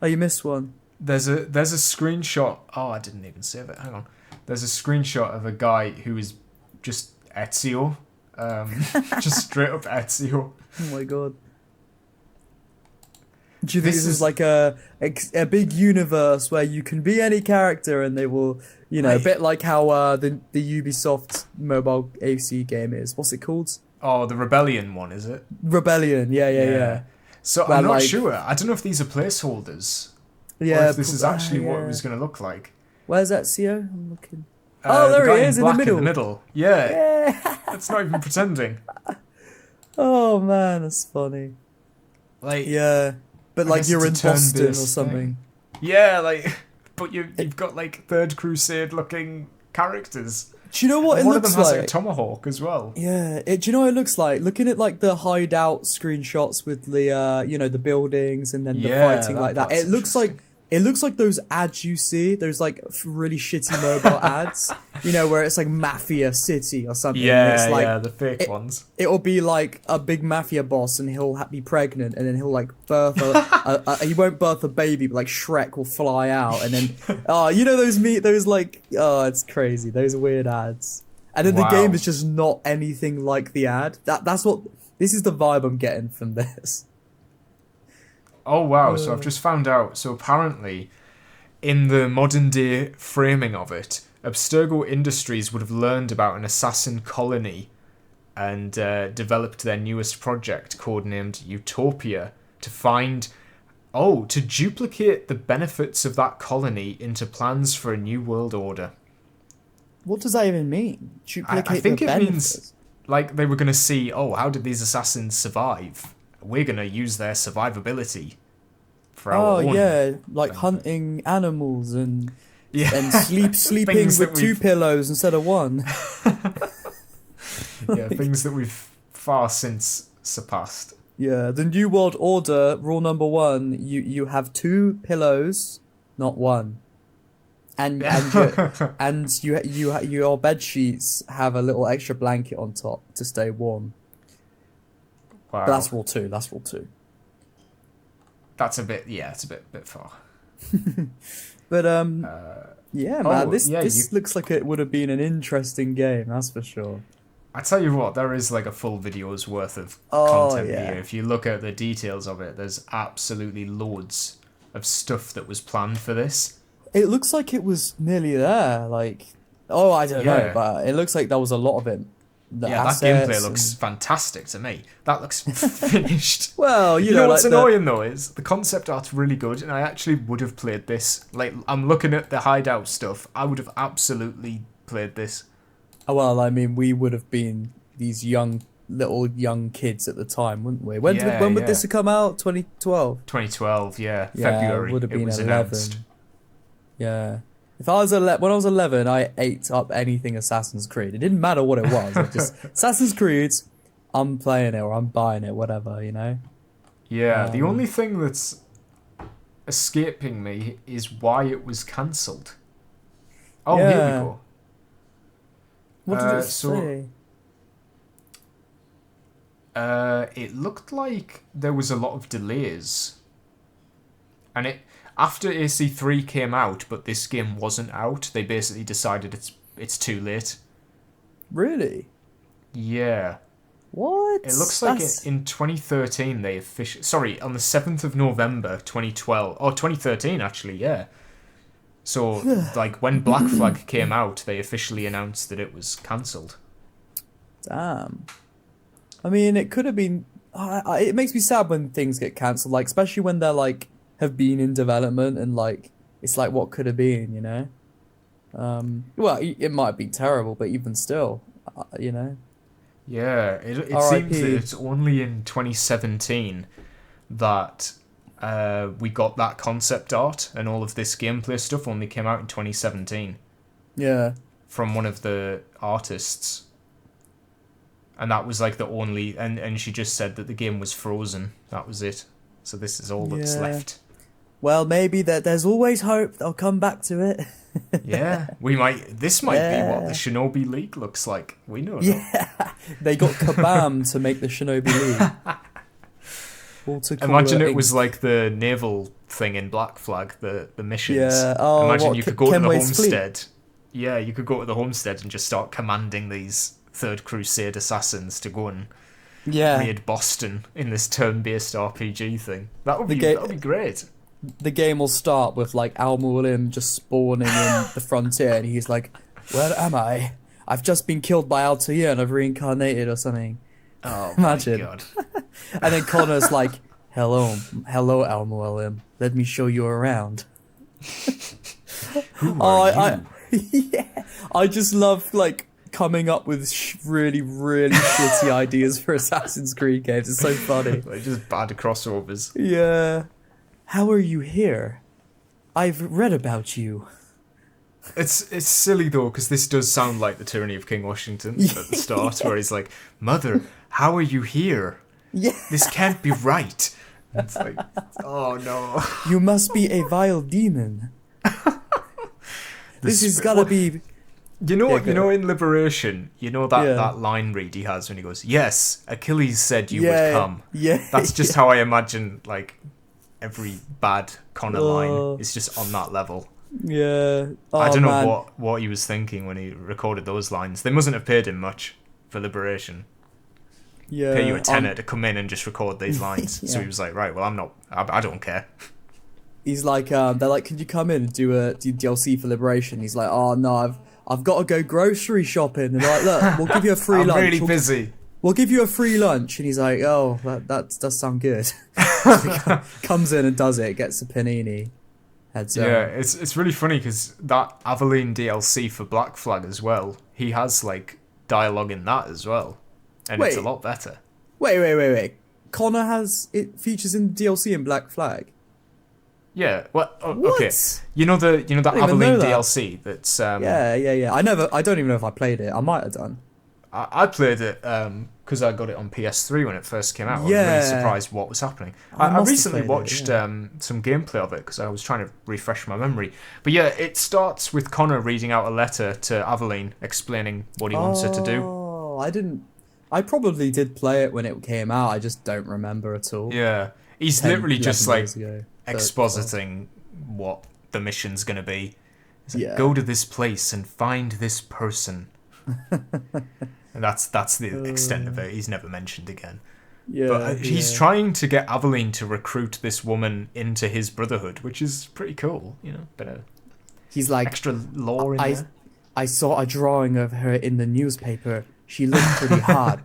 Oh, you missed one. There's a screenshot. Oh, I didn't even save it. Hang on. There's a screenshot of a guy who is just Ezio. Just straight up Ezio. Oh my god. Do you think this is like a big universe where you can be any character and they will, a bit like how the Ubisoft mobile AC game is. What's it called? Oh, the Rebellion one, is it? Rebellion, yeah. So I'm not sure. I don't know if these are placeholders. Yeah. Or if this is actually what it was going to look like. Where's Ezio? I'm looking. Oh, there he is in the middle. In the middle. Yeah. It's not even pretending. Oh man, that's funny. Yeah. But like you're in Boston or something. Yeah, but you've got like Third Crusade looking characters. Do you know what it looks like? One of them has like a tomahawk as well. Yeah. Do you know what it looks like? Looking at like the hideout screenshots with the the buildings and then the fighting like that. It looks like those ads you see, those like really shitty mobile ads, where it's like Mafia City or something. Yeah, the fake ones. It'll be like a big mafia boss and he'll be pregnant and then he'll like birth he won't birth a baby, but like Shrek will fly out and then, it's crazy, those weird ads. And then the game is just not anything like the ad. This is the vibe I'm getting from this. Oh wow, so I've just found out. So apparently, in the modern day framing of it, Abstergo Industries would have learned about an assassin colony and developed their newest project, codenamed Utopia, to duplicate the benefits of that colony into plans for a new world order. What does that even mean? Duplicate I think the it benefits? means like they were going to see, oh, how did these assassins survive? We're going to use their survivability for our own. Oh yeah, like hunting animals and Yeah. and sleeping Things that with two we've- pillows instead of one. Yeah, things that we've far since surpassed. Yeah, the New World Order rule number 1: you have 2 pillows, not 1, and your bed sheets have a little extra blanket on top to stay warm. Wow. But that's rule 2. That's rule 2. That's a bit, yeah, it's a bit far. But yeah, man, this yeah, looks like it would have been an interesting game. That's for sure. I tell you what, there is like a full video's worth of Oh, content yeah. here. If you look at the details of it, there's absolutely loads of stuff that was planned for this. It looks like it was nearly there. Like, oh, I don't know, Yeah. but it looks like there was a lot of it. The Yeah, that assets gameplay looks and- fantastic to me. That looks finished. Well, You know what's like annoying though is the concept art's really good, and I actually would have played this. Like, I'm looking at the hideout stuff. I would have absolutely played this. Well, I mean, we would have been these little young kids at the time, wouldn't we? When Yeah, would yeah. this have come out? 2012. 2012, yeah, Yeah, February. would have it been was 11. announced. Yeah. If I was when I was 11, I ate up anything Assassin's Creed. It didn't matter what it was. It just Assassin's Creed. I'm playing it or I'm buying it, whatever, you know. Yeah, the only thing that's escaping me is why it was cancelled. Oh, here Yeah. we go. What did it so- say? It looked like there was a lot of delays. And after AC3 came out, but this game wasn't out, they basically decided it's too late. Really? Yeah. What? It looks like That's- in 2013 they officially... Sorry, on the 7th of November 2012. Oh, 2013 actually, yeah. So, like, when Black Flag came out, they officially announced that it was cancelled. Damn. I mean, it could have been. It makes me sad when things get cancelled, like especially when they're like have been in development and like it's like what could have been, you know. Well, it might be terrible, but even still, you know. Yeah, it R.I.P. seems that it's only in 2017 that we got that concept art, and all of this gameplay stuff only came out in 2017 Yeah. from one of the artists. And that was like the only... And she just said that the game was frozen. That was it. So this is all that's Yeah. left. Well, maybe there's always hope. They'll come back to it. Yeah, we might... This might be what Yeah. the Shinobi League looks like. We know that. Yeah. They got Kabam to make the Shinobi League. Or to call Imagine it was like the naval thing in Black Flag, the missions. Yeah. Oh, Imagine what, you could go to the Kenway's fleet? homestead. Yeah, you could go to the homestead and just start commanding these Third Crusade assassins to go and Yeah. raid Boston in this turn-based RPG thing. That would be great. The game will start with like Al Mualim just spawning in the frontier, and he's like, "Where am I? I've just been killed by Altair and I've reincarnated or something." Oh Imagine. my god. And then Connor's like, hello Al Mualim. Let me show you around." Who are you? Yeah, I just love like coming up with really shitty ideas for Assassin's Creed games. It's so funny. Like just bad crossovers. Yeah. How are you here? I've read about you. It's silly though, because this does sound like the Tyranny of King Washington at the start, where he's like, "Mother, how are you here? Yeah. This can't be right." And it's like, oh no. You must be a vile demon. This has gotta be. You know, Yeah, you know, in Liberation, you know that, Yeah. that line read he has when he goes, "Yes, Achilles said you Yeah, would come." yeah, That's just how I imagine, like, every bad Connor Oh. line is just on that level. Yeah. Oh, I don't know man. what he was thinking when he recorded those lines. They mustn't have paid him much for Liberation. Yeah. Pay you a tenner to come in and just record these lines. So Yeah. he was like, right, well, I don't care. He's like, they're like, "Could you come in and do DLC for Liberation?" He's like, "Oh no, I've got to go grocery shopping." And they're like, "Look, we'll give you a free I'm lunch. really We'll- busy. We'll give you a free lunch." And he's like, "Oh, that does sound good." Comes in and does it, gets a panini, heads Yeah, up. it's really funny because that Aveline DLC for Black Flag as well, he has like dialogue in that as well, and it's a Wait. lot better. Wait. Connor has it features in DLC in Black Flag. Yeah, well, okay. What? You know the even Aveline know that. DLC that's Yeah. I don't even know if I played it. I might have done. I played it because I got it on PS3 when it first came out. I was Yeah. really surprised what was happening. I I must have recently played it, watched yeah. some gameplay of it because I was trying to refresh my memory. But yeah, it starts with Connor reading out a letter to Aveline explaining what he wants her to do. Oh, I didn't. I probably did play it when it came out. I just don't remember at all. Yeah, he's 10, literally just 11 like years ago. expositing what the mission's gonna be. He's like, Yeah. go to this place and find this person. And that's the extent of it. He's never mentioned again. Yeah, But he's trying to get Aveline to recruit this woman into his brotherhood, which is pretty cool. You know, bit of He's like, extra lore in there. I saw a drawing of her in the newspaper. She looked pretty hot.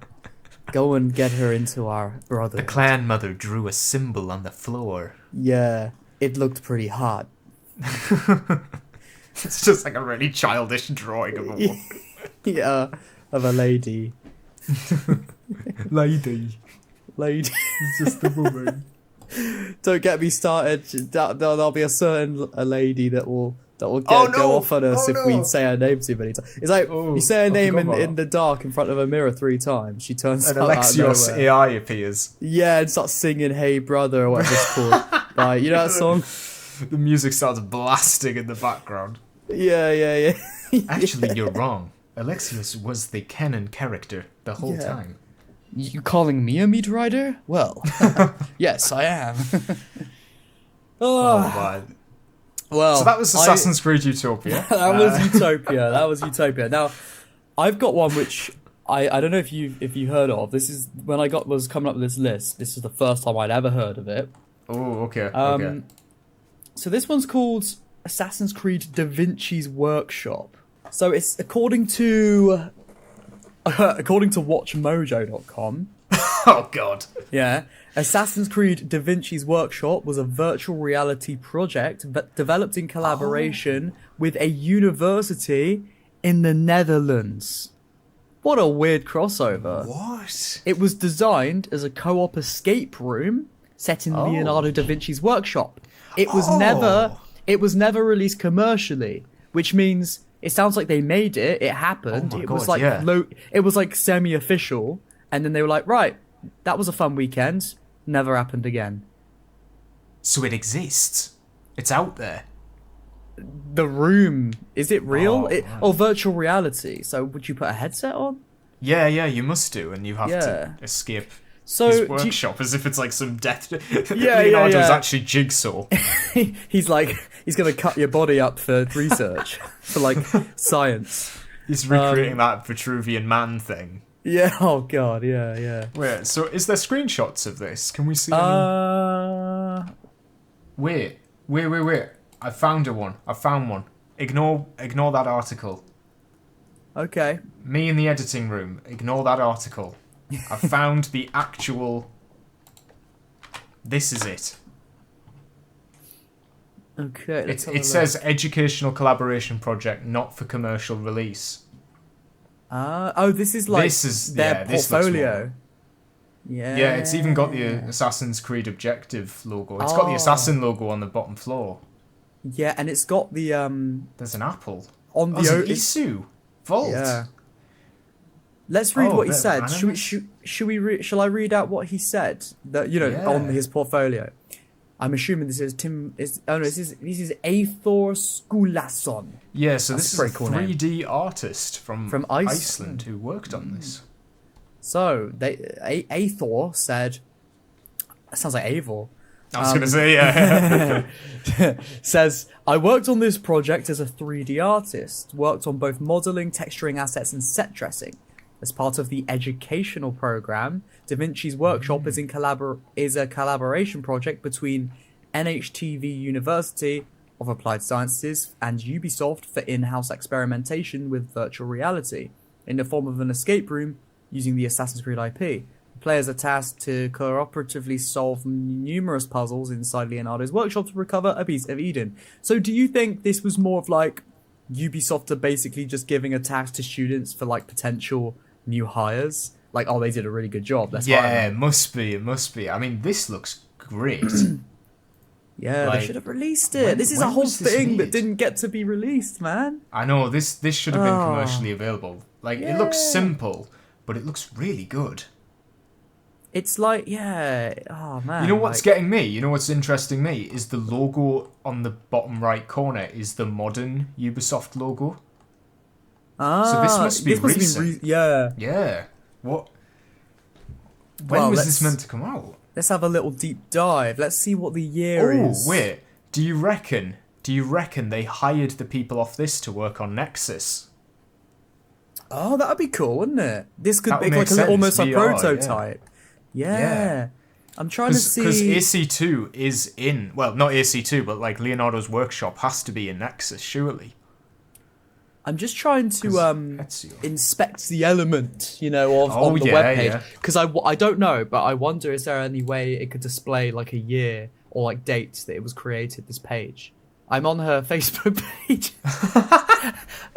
Go and get her into our The brotherhood. clan mother drew a symbol on the floor. Yeah, it looked pretty hot. It's just like a really childish drawing of a woman. Yeah, of a lady. Lady. Lady. It's just a woman. Don't get me started. There'll be a lady that will Oh, go no! off on us Oh, if no! we say her name too many times. It's like Oh, you say her I name forgot about in the dark in front of a mirror 3 times. She turns And out out of Alexios nowhere. AI appears. Yeah, and starts singing "Hey Brother" or whatever it's called. Like, you know that song? The music starts blasting in the background. Yeah. Actually, you're wrong. Alexios was the canon character the whole Yeah. time. You calling me a meat rider? Well, yes, I am. Oh, man. Well, So that was Assassin's Creed Utopia. That was Utopia. Now, I've got one which I don't know if you heard of. This is when I was coming up with this list. This is the first time I'd ever heard of it. Oh, okay. So this one's called Assassin's Creed Da Vinci's Workshop. So it's according to WatchMojo.com. Oh, God. Yeah. Assassin's Creed Da Vinci's Workshop was a virtual reality project developed in collaboration with a university in the Netherlands. What a weird crossover. What? It was designed as a co-op escape room set in Leonardo da Vinci's workshop. It was never released commercially, which means it sounds like they made it, it happened. Oh my It was God, like yeah. it was like semi-official, and then they were like, right, that was a fun weekend. Never happened again. So it exists. It's out there. The room, is it real? Oh, man. Virtual reality. So would you put a headset on? Yeah, you must do, and you have Yeah. to escape So his do you- workshop as if it's like some death. Yeah, Leonardo's yeah. actually Jigsaw. he's gonna cut your body up for research, for like science. He's recreating that Vitruvian man thing. Yeah. Oh god. Yeah. Wait, so is there screenshots of this? Can we see any? Wait. I found one. Ignore that article. Okay. Me in the editing room. Ignore that article. I found the actual... This is it. Okay. Let's have a It look. says educational collaboration project, not for commercial release. This is like their this looks portfolio. more- Yeah. Yeah, it's even got the Assassin's Creed Objective logo. It's got the Assassin logo on the bottom floor. Yeah, and it's got the There's an apple. on Oh, it's an the Isu vault. yeah. Let's read Oh, what he bit of said. anime. Shall I read out what he said? That Yeah. on his portfolio. I'm assuming this is this is Aithor Skulason. Yeah, so That's this a is pretty a cool name. 3D artist from Iceland. Iceland who worked on this. So Aithor said, that sounds like Eivor. I was going to say, yeah. Says, I worked on this project as a 3D artist, worked on both modeling, texturing assets, and set dressing. As part of the educational program, Da Vinci's Workshop is a collaboration project between NHTV University of Applied Sciences and Ubisoft for in-house experimentation with virtual reality in the form of an escape room using the Assassin's Creed IP. Players are tasked to cooperatively solve numerous puzzles inside Leonardo's workshop to recover a piece of Eden. So do you think this was more of like Ubisoft are basically just giving a task to students for like potential new hires? Like, oh, they did a really good job. Let's hire Yeah, them. it must be. I mean, this looks great. Yeah, Like, they should have released it. This is a when whole was this thing that made? didn't get to be released, man. I know, this should have been Oh. commercially available. Like, it looks Yeah. simple, but it looks really good. It's like, yeah, oh man. You know what's like, getting me? You know what's interesting me? Is the logo on the bottom right corner is the modern Ubisoft logo. So this must be recent. yeah. Yeah. What? When Well, was let's- this meant to come out? Let's have a little deep dive. Let's see what the year Oh, is. wait. Do you reckon they hired the people off this to work on Nexus? Oh, that would be cool, wouldn't it? This could That would be make like sense, almost a VR, prototype. Yeah. Yeah. I'm trying to see. Because AC2 is in... Well, not AC2, but like Leonardo's workshop has to be in Nexus, surely. I'm just trying to Ezio. inspect the element, you know, of Oh, on the yeah, webpage. yeah. Because I don't know, but I wonder, is there any way it could display like a year or like dates that it was created, this page? I'm on her Facebook page.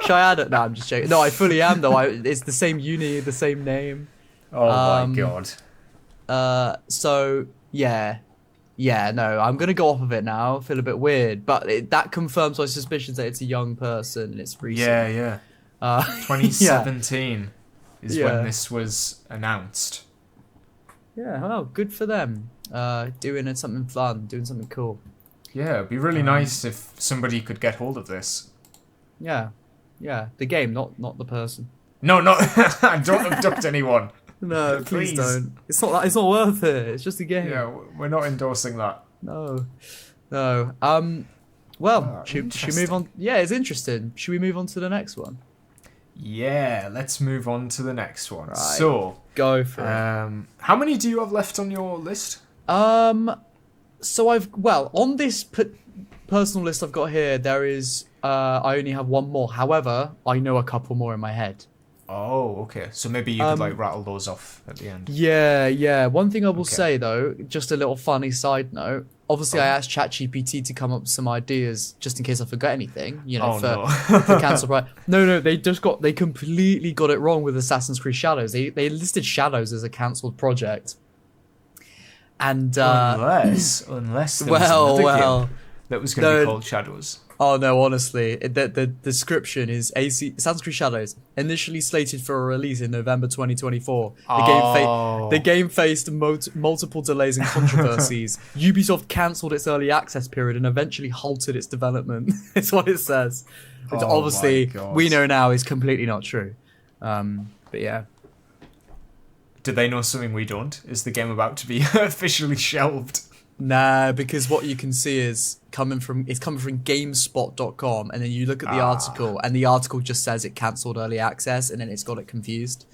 Should I add it? No, I'm just joking. No, I fully am, though. It's the same uni, the same name. Oh my god. So, yeah. Yeah, no, I'm going to go off of it now. I feel a bit weird. But that confirms my suspicions that it's a young person and it's recent. Yeah. Uh, 2017 is Yeah. when this was announced. Yeah, well, good for them. Doing something fun, doing something cool. Yeah, it'd be really nice if somebody could get hold of this. Yeah, the game, not the person. No, don't abduct anyone. No, please Please. don't. It's not worth it. It's just a game. Yeah, we're not endorsing that. No. Well, should we interesting. move on? Yeah, it's interesting. Should we move on to the next one? Yeah, let's move on to the next one. Right. So, Go for it. how many do you have left on your list? So on this personal list I've got here, there is I only have one more. However, I know a couple more in my head. Oh, okay. So maybe you could like rattle those off at the end. Yeah. One thing I will Okay. say though, just a little funny side note. Obviously, I asked ChatGPT to come up with some ideas just in case I forgot anything. You know, Oh, for no. for cancel. Right? No, they completely got it wrong with Assassin's Creed Shadows. They listed Shadows as a cancelled project. And unless there was another game that was going to be called Shadows. Oh no, honestly, the description is Assassin's Creed Shadows, initially slated for a release in November 2024. The game faced multiple delays and controversies. Ubisoft cancelled its early access period and eventually halted its development. It's what it says, which Oh obviously my God. we know now is completely not true. But yeah. Do they know something we don't? Is the game about to be officially shelved? Nah, because what you can see is coming from GameSpot.com, and then you look at the article, and the article just says it cancelled early access, and then it's got it confused.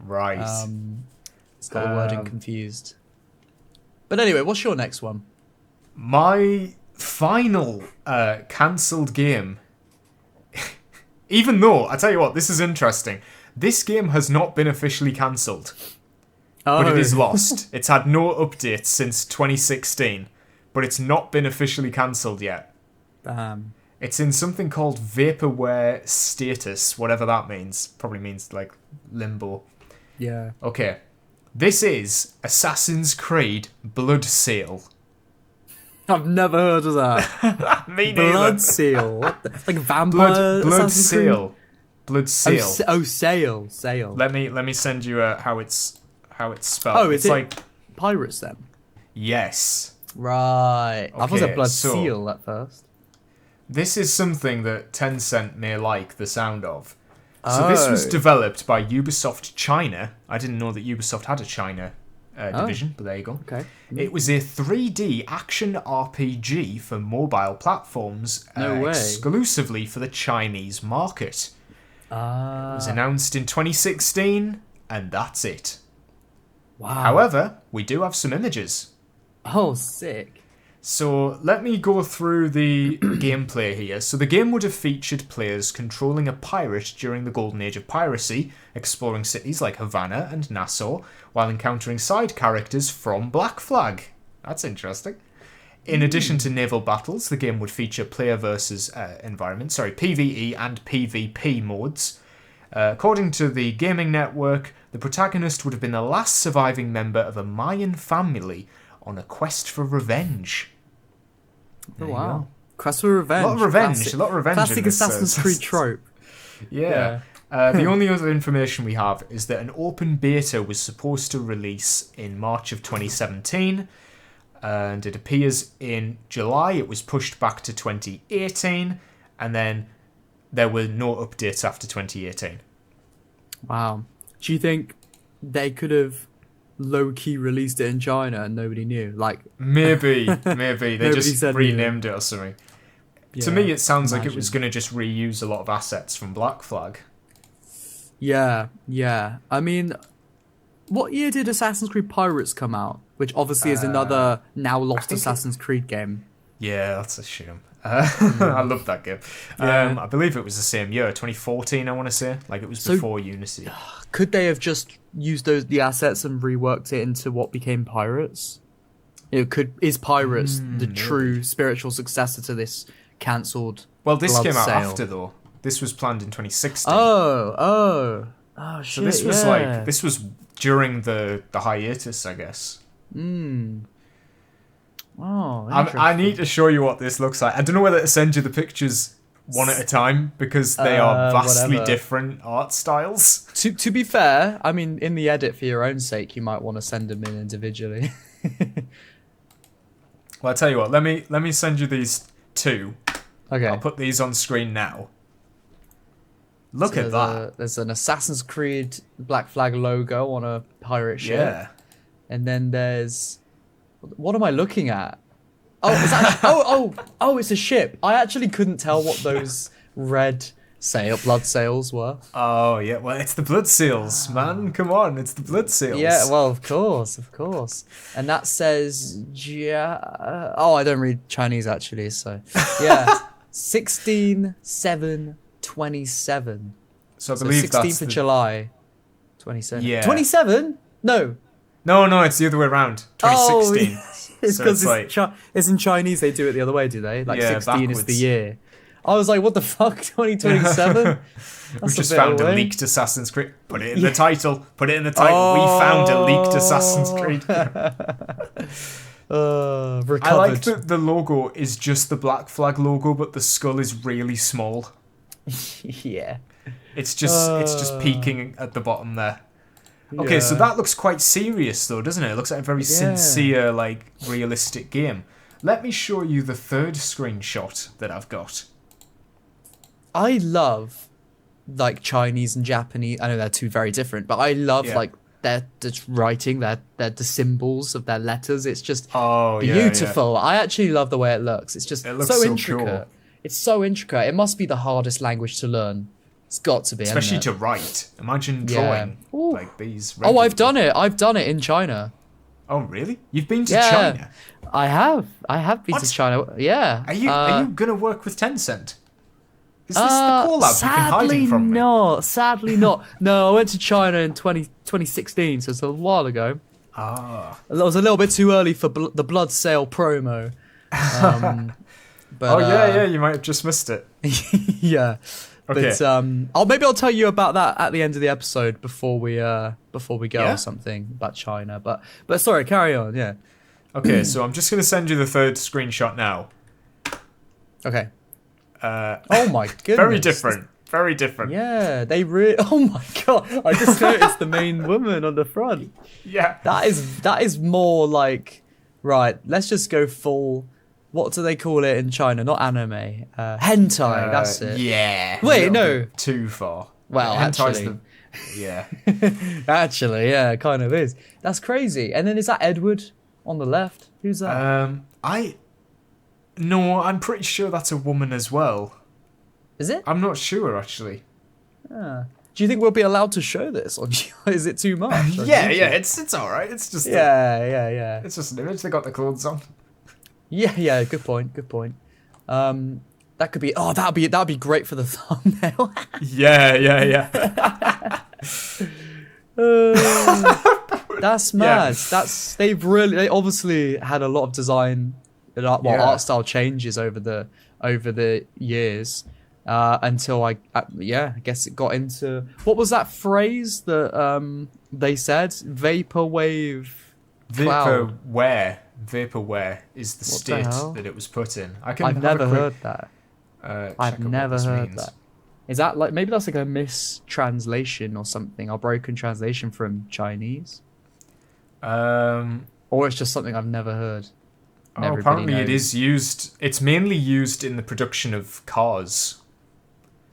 Right. It's got the wording confused. But anyway, what's your next one? My final cancelled game. Even though, I tell you what, this is interesting. This game has not been officially cancelled. But it is lost. It's had no updates since 2016, but it's not been officially cancelled yet. It's in something called vaporware status, whatever that means. Probably means like limbo. Yeah. Okay. This is Assassin's Creed Bloodsail. I've never heard of that. Me neither. Bloodsail. What the, like vampire? Bloodsail. Bloodsail. Sail. Let me send you how it's spelled. Oh, it's is it like pirates then? yes. Right. I thought it was Okay, a blood so- seal at first. This is something that Tencent may like the sound of. So this was developed by Ubisoft China. I didn't know that Ubisoft had a China division, but there you go. Okay. It was a 3D action RPG for mobile platforms No way. exclusively for the Chinese market. It was announced in 2016, and that's it. Wow. However, we do have some images. Oh, sick. So let me go through the gameplay here. So the game would have featured players controlling a pirate during the golden age of piracy, exploring cities like Havana and Nassau, while encountering side characters from Black Flag. That's interesting. In addition to naval battles, the game would feature player versus PvE and PvP modes. According to the Gaming Network, the protagonist would have been the last surviving member of a Mayan family on a quest for revenge. Oh, wow. Quest for revenge. A lot of revenge. Classic, a lot of revenge. classic in this, Assassin's Creed trope. Yeah. The only other information we have is that an open beta was supposed to release in March of 2017, and it appears in July. It was pushed back to 2018, and then there were no updates after 2018. Wow. Do you think they could have low-key released it in China and nobody knew? Like, maybe they just said renamed it or something. yeah, To me, it sounds like it was going to just reuse a lot of assets from Black Flag. Yeah. I mean, what year did Assassin's Creed Pirates come out? Which obviously is another now lost Assassin's Creed game. Yeah, that's a shame. I love that game. Yeah. I believe it was the same year, 2014, I want to say. Like, it was before Unity. Could they have just used the assets and reworked it into what became Pirates? Is Pirates the true spiritual successor to this cancelled? Well, this came out Bloodsail? after, though. This was planned in 2016. Oh, shit. So this was this was during the hiatus, I guess. Oh, I need to show you what this looks like. I don't know whether to send you the pictures one at a time because they are vastly different art styles. To be fair, I mean, in the edit for your own sake, you might want to send them in individually. Well, I tell you what. Let me send you these two. Okay. I'll put these on screen now. Look at that. There's an Assassin's Creed Black Flag logo on a pirate ship. Yeah. And then there's... What am I looking at? Oh, is that... oh, it's a ship. I actually couldn't tell what those red blood sails were. Oh, yeah. Well, it's the Bloodsails, man. Come on. It's the Bloodsails. Yeah, well, of course. And that says... Oh, I don't read Chinese, actually, so... Yeah. 16/7/27. So I believe 16th of July, 27. Yeah. 27? No. No, it's the other way around. 2016. It's So because it's it's in Chinese. They do it the other way, do they? Like Yeah, 16 is the backwards. year. I was like, what the fuck? 2027? We just found a leaked Assassin's Creed. Put it in the title. Put it in the title. Oh. We found a leaked Assassin's Creed. Recovered. I like that the logo is just the Black Flag logo, but the skull is really small. Yeah. It's just peeking at the bottom there. Okay, so that looks quite serious though, doesn't it? It looks like a very sincere, like, realistic game. Let me show you the third screenshot that I've got. I love, like, Chinese and Japanese. I know they're two very different, but I love, like, their writing, the symbols of their letters. It's just beautiful. I actually love the way it looks. It's just so intricate. Cool. It's so intricate. It must be the hardest language to learn. It's got to be, especially hasn't to write. Imagine drawing like these. Oh, I've done it. I've done it in China. Oh, really? You've been to China? I have. I have been to China. Yeah. Are you gonna work with Tencent? Is this the collab you've been hiding from me? Sadly not. No, I went to China in 2016, so it's a while ago. Ah. It was a little bit too early for the Bloodsail promo. But, yeah, you might have just missed it. Yeah. Okay. But maybe I'll tell you about that at the end of the episode before we go or something about China. But sorry, carry on. Yeah. Okay, so I'm just gonna send you the third screenshot now. Okay. Oh my goodness. Very different. Very different. Yeah, they really. Oh my god! I just noticed the main woman on the front. Yeah. That is more like, right. Let's just go full. What do they call it in China? Not anime. Hentai. That's it. Yeah. Wait, no. Too far. Well, Hentai's actually. Yeah. Actually, yeah, it kind of is. That's crazy. And then is that Edward on the left? Who's that? No, I'm pretty sure that's a woman as well. Is it? I'm not sure actually. Do you think we'll be allowed to show this, or is it too much? Yeah, it's all right. It's just yeah. It's just an image. They got the clothes on. Yeah. Good point. That could be. Oh, that'd be great for the thumbnail. Yeah. That's mad. They obviously had a lot of design, art style changes over the years, until I guess it got into, what was that phrase that they said? Vaporwave. Vaporware is the state that it was put in. I've never heard that. I've never heard means. that. Is that like, maybe that's like a mistranslation or something, or broken translation from Chinese? Or it's just something I've never heard. Apparently it is used. It's mainly used in the production of cars.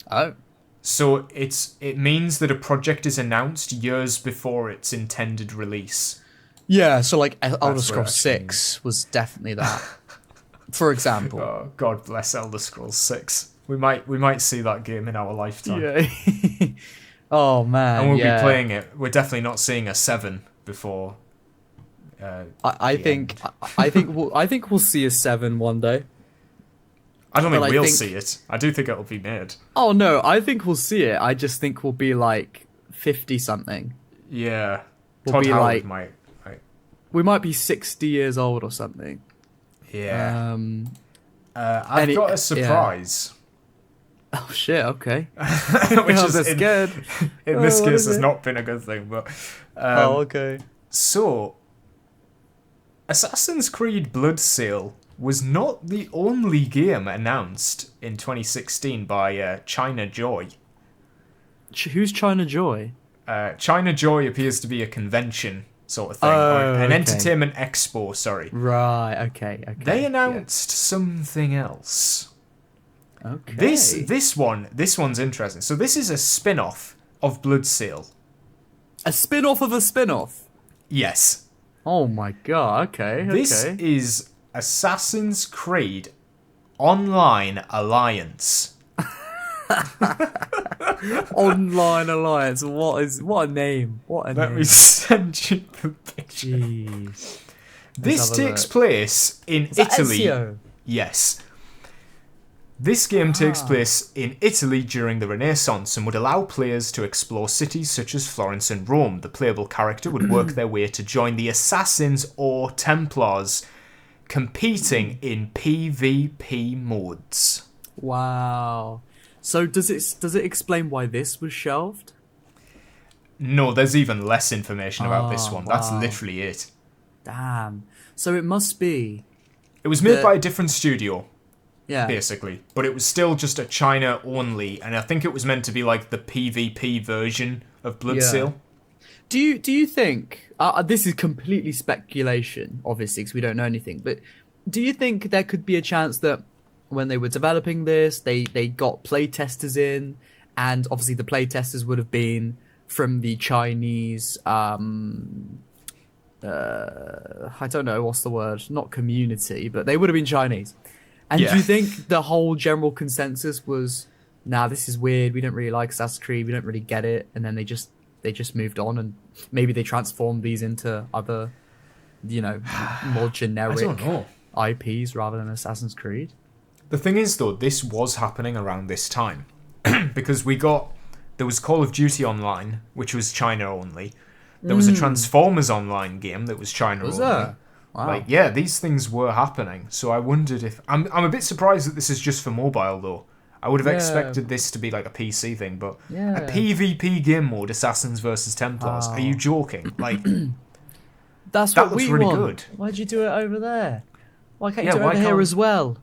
Oh. So it means that a project is announced years before its intended release. Yeah, so like Elder Scrolls 6 was definitely that. For example. Oh, God bless Elder Scrolls 6. We might see that game in our lifetime. Yeah. Oh man. And we'll be playing it. We're definitely not seeing a 7 before. I think we'll see a 7 one day. I don't think we'll see it. I do think it'll be made. Oh no, I think we'll see it. I just think we'll be like 50 something. Yeah. We'll be like, we might be 60 years old or something. Yeah. I've got a surprise. Yeah. Oh shit! Okay. Which is good. In this case, has not been a good thing, but. Okay. So, Assassin's Creed Bloodsail was not the only game announced in 2016 by China Joy. Who's China Joy? China Joy appears to be a convention sort of thing, or an entertainment expo. Sorry. Right. Okay. They announced something else. Okay. This one's interesting. So this is a spin-off of Bloodsail. A spin-off of a spin-off? Yes. Oh my god, okay. This is Assassin's Creed Online Alliance. Online Alliance. What a name. Let me send you the picture. Jeez. This takes place in Italy. Ezio? Yes. This game takes place in Italy during the Renaissance and would allow players to explore cities such as Florence and Rome. The playable character would work their way to join the Assassins or Templars, competing in PvP modes. Wow. So does it explain why this was shelved? No, there's even less information about this one. Wow. That's literally it. Damn. So it must be. It was made by a different studio. Yeah. Basically. But it was still just a China only, and I think it was meant to be like the PvP version of Bloodsail. Yeah. Do you think, this is completely speculation, obviously, because we don't know anything, but do you think there could be a chance that when they were developing this, they got playtesters in, and obviously the playtesters would have been from the Chinese, I don't know, what's the word? Not community, but they would have been Chinese. And do you think the whole general consensus was, nah, this is weird, we don't really like Assassin's Creed, we don't really get it, and then they just moved on, and maybe they transformed these into other, more generic IPs rather than Assassin's Creed? The thing is, though, this was happening around this time. Because there was Call of Duty Online, which was China only. There was a Transformers Online game that was China only. There? Wow. These things were happening. So I wondered if... I'm a bit surprised that this is just for mobile, though. I would have expected this to be like a PC thing, but a PvP game mode, Assassins versus Templars. Are you joking? Like, that looks we really want. good. Why'd you do it over there? Why can't you do it over here as well?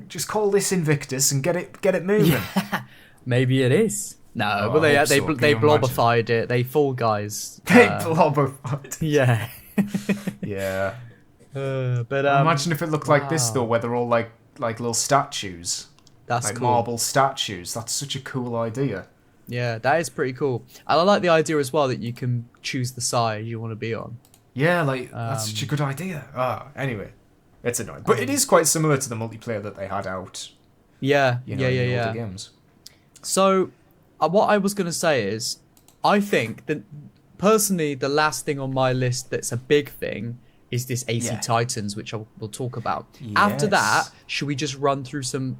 Just call this Invictus and get it moving. Yeah. Maybe it is. No, but they blobified it. They Fall Guys. They blobified. Yeah. Yeah. But imagine if it looked like this though, where they're all like little statues. That's like cool. Marble statues. That's such a cool idea. Yeah, that is pretty cool. And I like the idea as well that you can choose the side you want to be on. Yeah, that's such a good idea. Anyway, it's annoying, but it is quite similar to the multiplayer that they had out. Yeah, in the older games. So, what I was gonna say is, I think that personally, the last thing on my list that's a big thing is this AC Yeah. Titans, which we'll talk about. After that, Yes. should we just run through some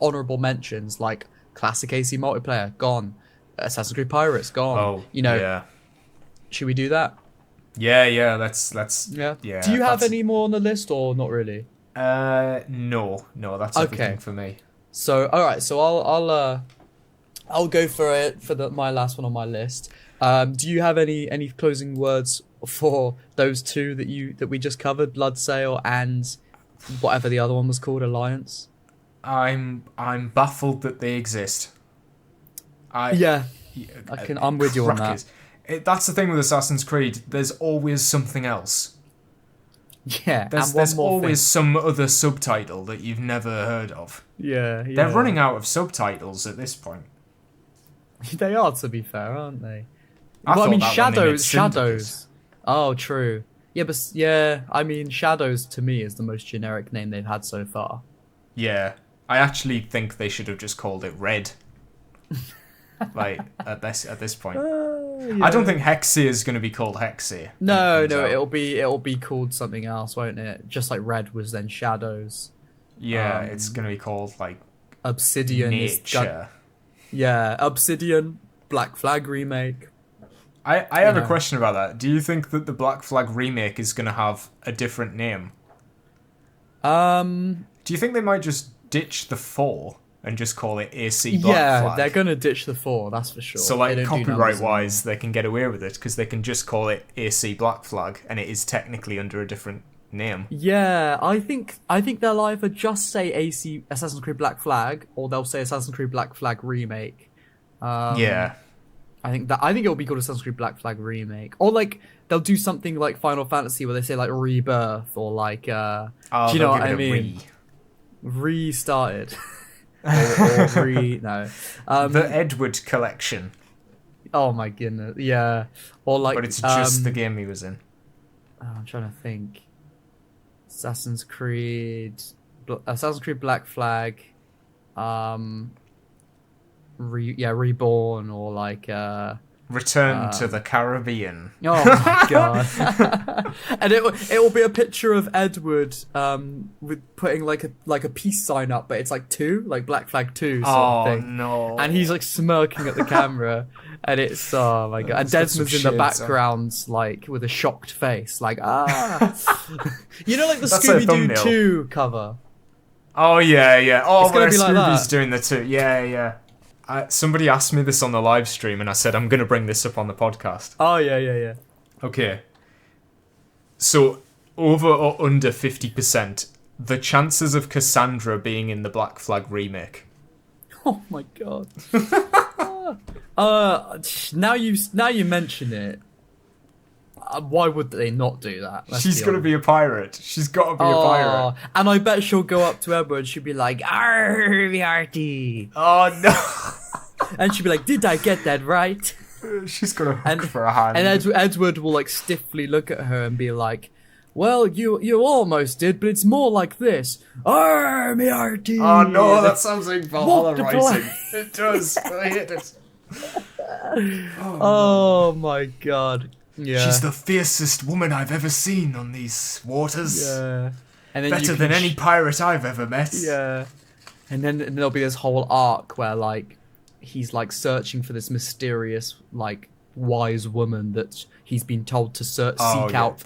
honorable mentions like classic AC multiplayer gone, Assassin's Creed Pirates gone. Oh, yeah. Should we do that? Yeah. Let's. Yeah. Yeah. Do you have that's- any more on the list or not really? No. That's everything Okay. for me. So all right, so I'll go for it for my last one on my list. Do you have any closing words for those two that we just covered, Bloodsail and whatever the other one was called, Alliance? I'm baffled that they exist. I'm with you on that. Crackers. That's the thing with Assassin's Creed. There's always something else. Yeah, There's always some other subtitle that you've never heard of. Yeah. They're running out of subtitles at this point. They are, to be fair, aren't they? I Well, I thought mean, that when they made Shadows. Oh, true. Yeah, but I mean, Shadows to me is the most generic name they've had so far. Yeah, I actually think they should have just called it Red. Like at this point, Yeah. I don't think Hexia is going to be called Hexia. No, when it comes out. it'll be called something else, won't it? Just like Red was then Shadows. Yeah, it's going to be called like Obsidian Nature. Obsidian Black Flag remake. I have know. a question about that. Do you think that the Black Flag remake is going to have a different name? Do you think they might just ditch the 4 and just call it AC Black Flag? They're gonna ditch the 4, that's for sure. So, They like, don't do numbers copyright-wise, they can get away with it because they can just call it AC Black Flag, and it is technically under a different name. Yeah, I think they'll either just say Assassin's Creed Black Flag, or they'll say Assassin's Creed Black Flag remake. Yeah. I think it will be called Assassin's Creed Black Flag remake, or like they'll do something like Final Fantasy where they say like Rebirth or like do you know what I mean? Restarted. or no. The Edward Collection. Oh my goodness, yeah. Or like, But it's just the game he was in. I'm trying to think. Assassin's Creed Black Flag, Reborn, or like Return to the Caribbean. oh my god. And it will be a picture of Edward with putting like a peace sign up, but it's like 2, like Black Flag 2 sort of thing. No. And he's like smirking at the camera, and it's oh my god. And He's got some Desmond's in the shades on. background, like with a shocked face, like you know, like the That's a Scooby Doo thumbnail. 2 cover. Oh, yeah. Oh, It's gonna where be like Scooby's that. doing the 2. Yeah. Somebody asked me this on the live stream, and I said I'm going to bring this up on the podcast. Oh yeah. Okay. So, over or under 50%, the chances of Cassandra being in the Black Flag remake. Oh my god. Now you mention it. Why would they not do that? She's going to be a pirate. She's got to be a pirate. And I bet she'll go up to Edward. She'll be like, "Arr, Artie," Oh, no. and she'll be like, "Did I get that right?" She's got a hook for a hand. And Edward will like stiffly look at her and be like, "Well, you almost did, but it's more like this. Army Artie." Oh, no, that sounds like Valhalla Multiply. Rising. It does. I hate it. Oh my god. Yeah. She's the fiercest woman I've ever seen on these waters. Yeah. And then Better you than can any pirate I've ever met. Yeah. And then there'll be this whole arc where like he's like searching for this mysterious like wise woman that he's been told to seek out.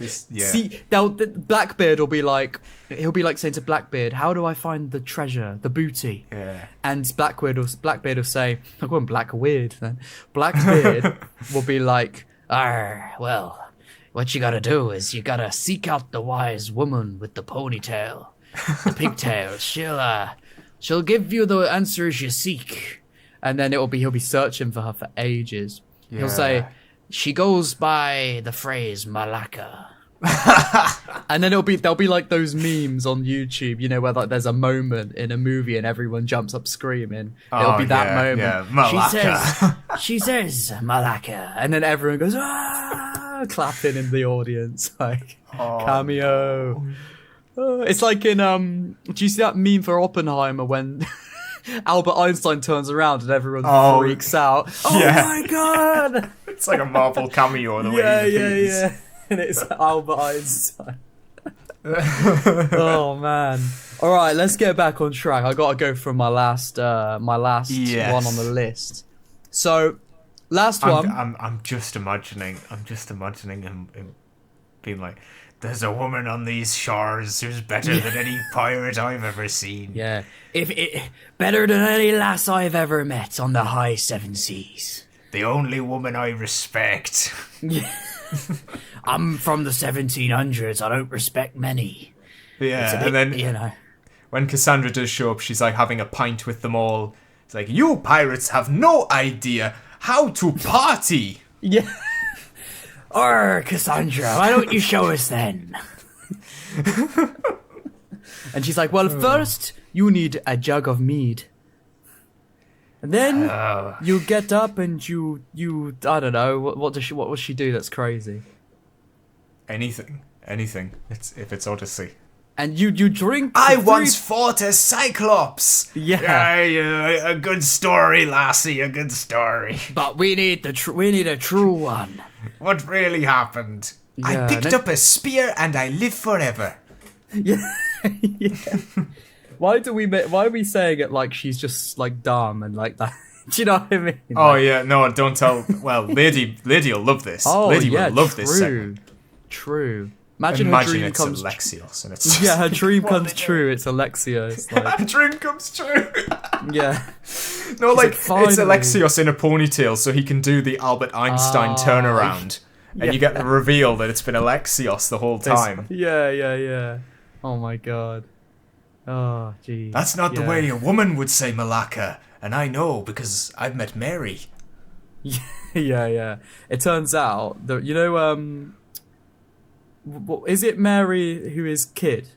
Blackbeard will be like, he'll be like saying to Blackbeard, "How do I find the treasure, the booty?" Yeah. And Blackbeard will say, "I'm going Blackweird then." Blackbeard will be like, "Well, what you gotta do is you gotta seek out the wise woman with the ponytail, the pigtail. She'll give you the answers you seek." And then he'll be searching for her for ages. Yeah. He'll say, "She goes by the phrase Malacca." And then there'll be like those memes on YouTube, you know, where like there's a moment in a movie and everyone jumps up screaming. It'll be that moment. Yeah. Malacca. She says Malacca, and then everyone goes clapping in the audience like cameo. It's like in do you see that meme for Oppenheimer when Albert Einstein turns around and everyone freaks out? Oh yeah. my god! It's like a Marvel cameo the way he Yeah. and it's Albert Einstein. Oh man! All right, let's get back on track. I gotta go from my last one on the list. So, I'm just imagining him being like, "There's a woman on these shores who's better than any pirate I've ever seen." Yeah, better than any lass I've ever met on the high seven seas. The only woman I respect. Yeah. I'm from the 1700s. I don't respect many. Yeah, and then when Cassandra does show up, she's like having a pint with them all. It's like, you pirates have no idea how to party. Yeah. Cassandra, why don't you show us then? And she's like, well, first you need a jug of mead. And then you get up and you I don't know, what will she do that's crazy? Anything. If it's Odyssey. And you drink. I once fought a cyclops. Yeah. A good story, lassie. A good story. But we need a true one. What really happened? Yeah, I picked up a spear and I live forever. Yeah. Yeah. Why are we saying it like she's just like dumb and like that? Do you know what I mean? Oh yeah, no, don't tell. Well, Lady will love this. Oh, Lady yeah, will love this segment. True. Imagine her dream it's comes Alexios, and it's yeah, her dream comes true. It's Alexia. It's like, her dream comes true. Yeah. No, like it's Alexios in a ponytail, so he can do the Albert Einstein turnaround, and you get the reveal that it's been Alexios the whole time. Yeah. Oh my god. Oh, gee. That's not the way a woman would say Malacca, and I know because I've met Mary. Yeah. It turns out that is it Mary who is Kid?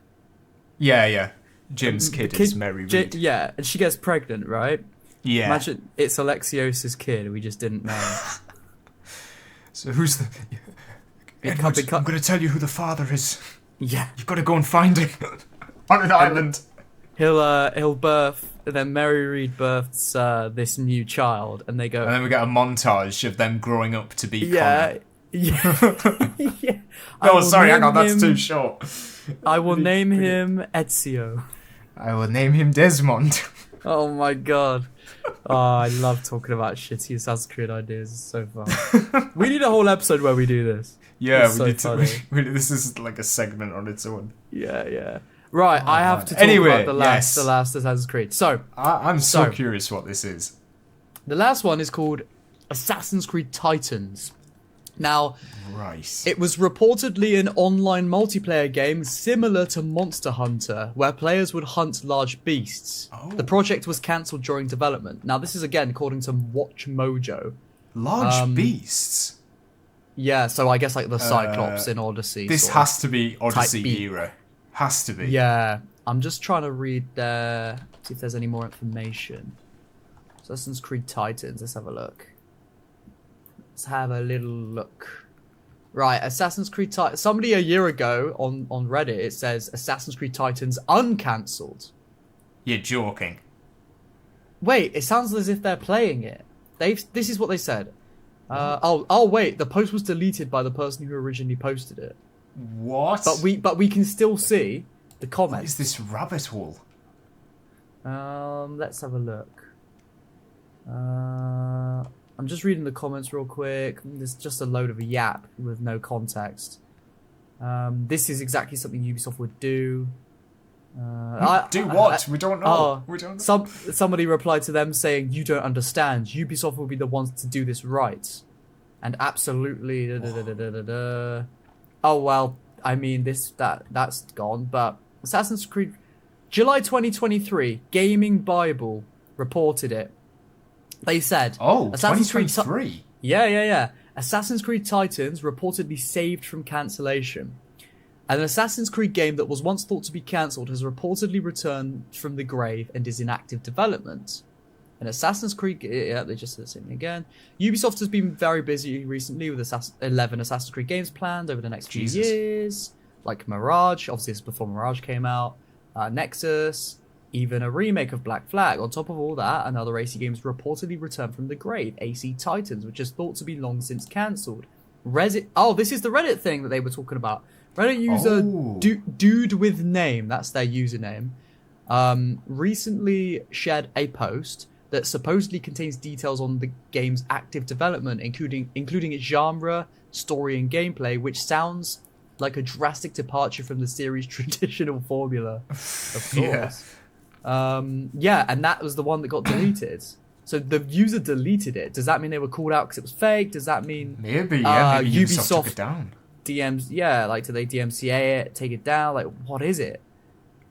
Yeah. Jim's kid is Mary Reed. Yeah, and she gets pregnant, right? Yeah. Imagine it's Alexios' kid. We just didn't know. So who's the? Edward, I'm going to tell you who the father is. Yeah. You've got to go and find him on an island. He'll birth, and then Mary Reed births this new child, and they go. And then we get a montage of them growing up to be. Yeah. Yeah. No, sorry, hang on, that's too short. I will name him Ezio. I will name him Desmond. Oh my god. Oh, I love talking about shitty Assassin's Creed ideas. It's so fun. We need a whole episode where we do this. Yeah, it's we so need funny. to. This is like a segment on its own. Yeah. Right, I have to talk Anyway, about the last Assassin's Creed. So, I'm so curious what this is. The last one is called Assassin's Creed Titans. Now, it was reportedly an online multiplayer game similar to Monster Hunter, where players would hunt large beasts. Oh. The project was cancelled during development. Now, this is again according to Watch Mojo. Large beasts? Yeah, so I guess like the Cyclops in Odyssey. This has to be Odyssey era. Has to be. Yeah, I'm just trying to read there, see if there's any more information. Assassin's Creed Titans, let's have a look. Let's have a little look. Right, Assassin's Creed Titans. Somebody a year ago on Reddit, it says Assassin's Creed Titans uncancelled. You're joking. Wait, it sounds as if they're playing it. This is what they said. Wait, the post was deleted by the person who originally posted it. What? But we can still see the comments. What is this rabbit hole? Let's have a look. I'm just reading the comments real quick. There's just a load of yap with no context. This is exactly something Ubisoft would do. Do what? We don't know. We don't know. Somebody replied to them saying, "You don't understand. Ubisoft will be the ones to do this right." And absolutely. Oh well, I mean that's gone. But Assassin's Creed, July 2023, Gaming Bible reported it. They said, "Oh, Assassin's 2023." Creed yeah. Assassin's Creed Titans reportedly saved from cancellation. An Assassin's Creed game that was once thought to be cancelled has reportedly returned from the grave and is in active development. An Assassin's Creed... Yeah, they just said the same thing again. Ubisoft has been very busy recently with 11 Assassin's Creed games planned over the next few years. Like Mirage. Obviously, this is before Mirage came out. Nexus. Even a remake of Black Flag. On top of all that, another AC game has reportedly returned from the grave. AC Titans, which is thought to be long since cancelled. This is the Reddit thing that they were talking about. Reddit user Dude with Name, that's their username, recently shared a post that supposedly contains details on the game's active development, including its genre, story, and gameplay, which sounds like a drastic departure from the series' traditional formula. Of course. And that was the one that got deleted. So the user deleted it. Does that mean they were called out because it was fake? Does that mean maybe Ubisoft took it down? DMs, did they DMCA it, take it down? Like, what is it?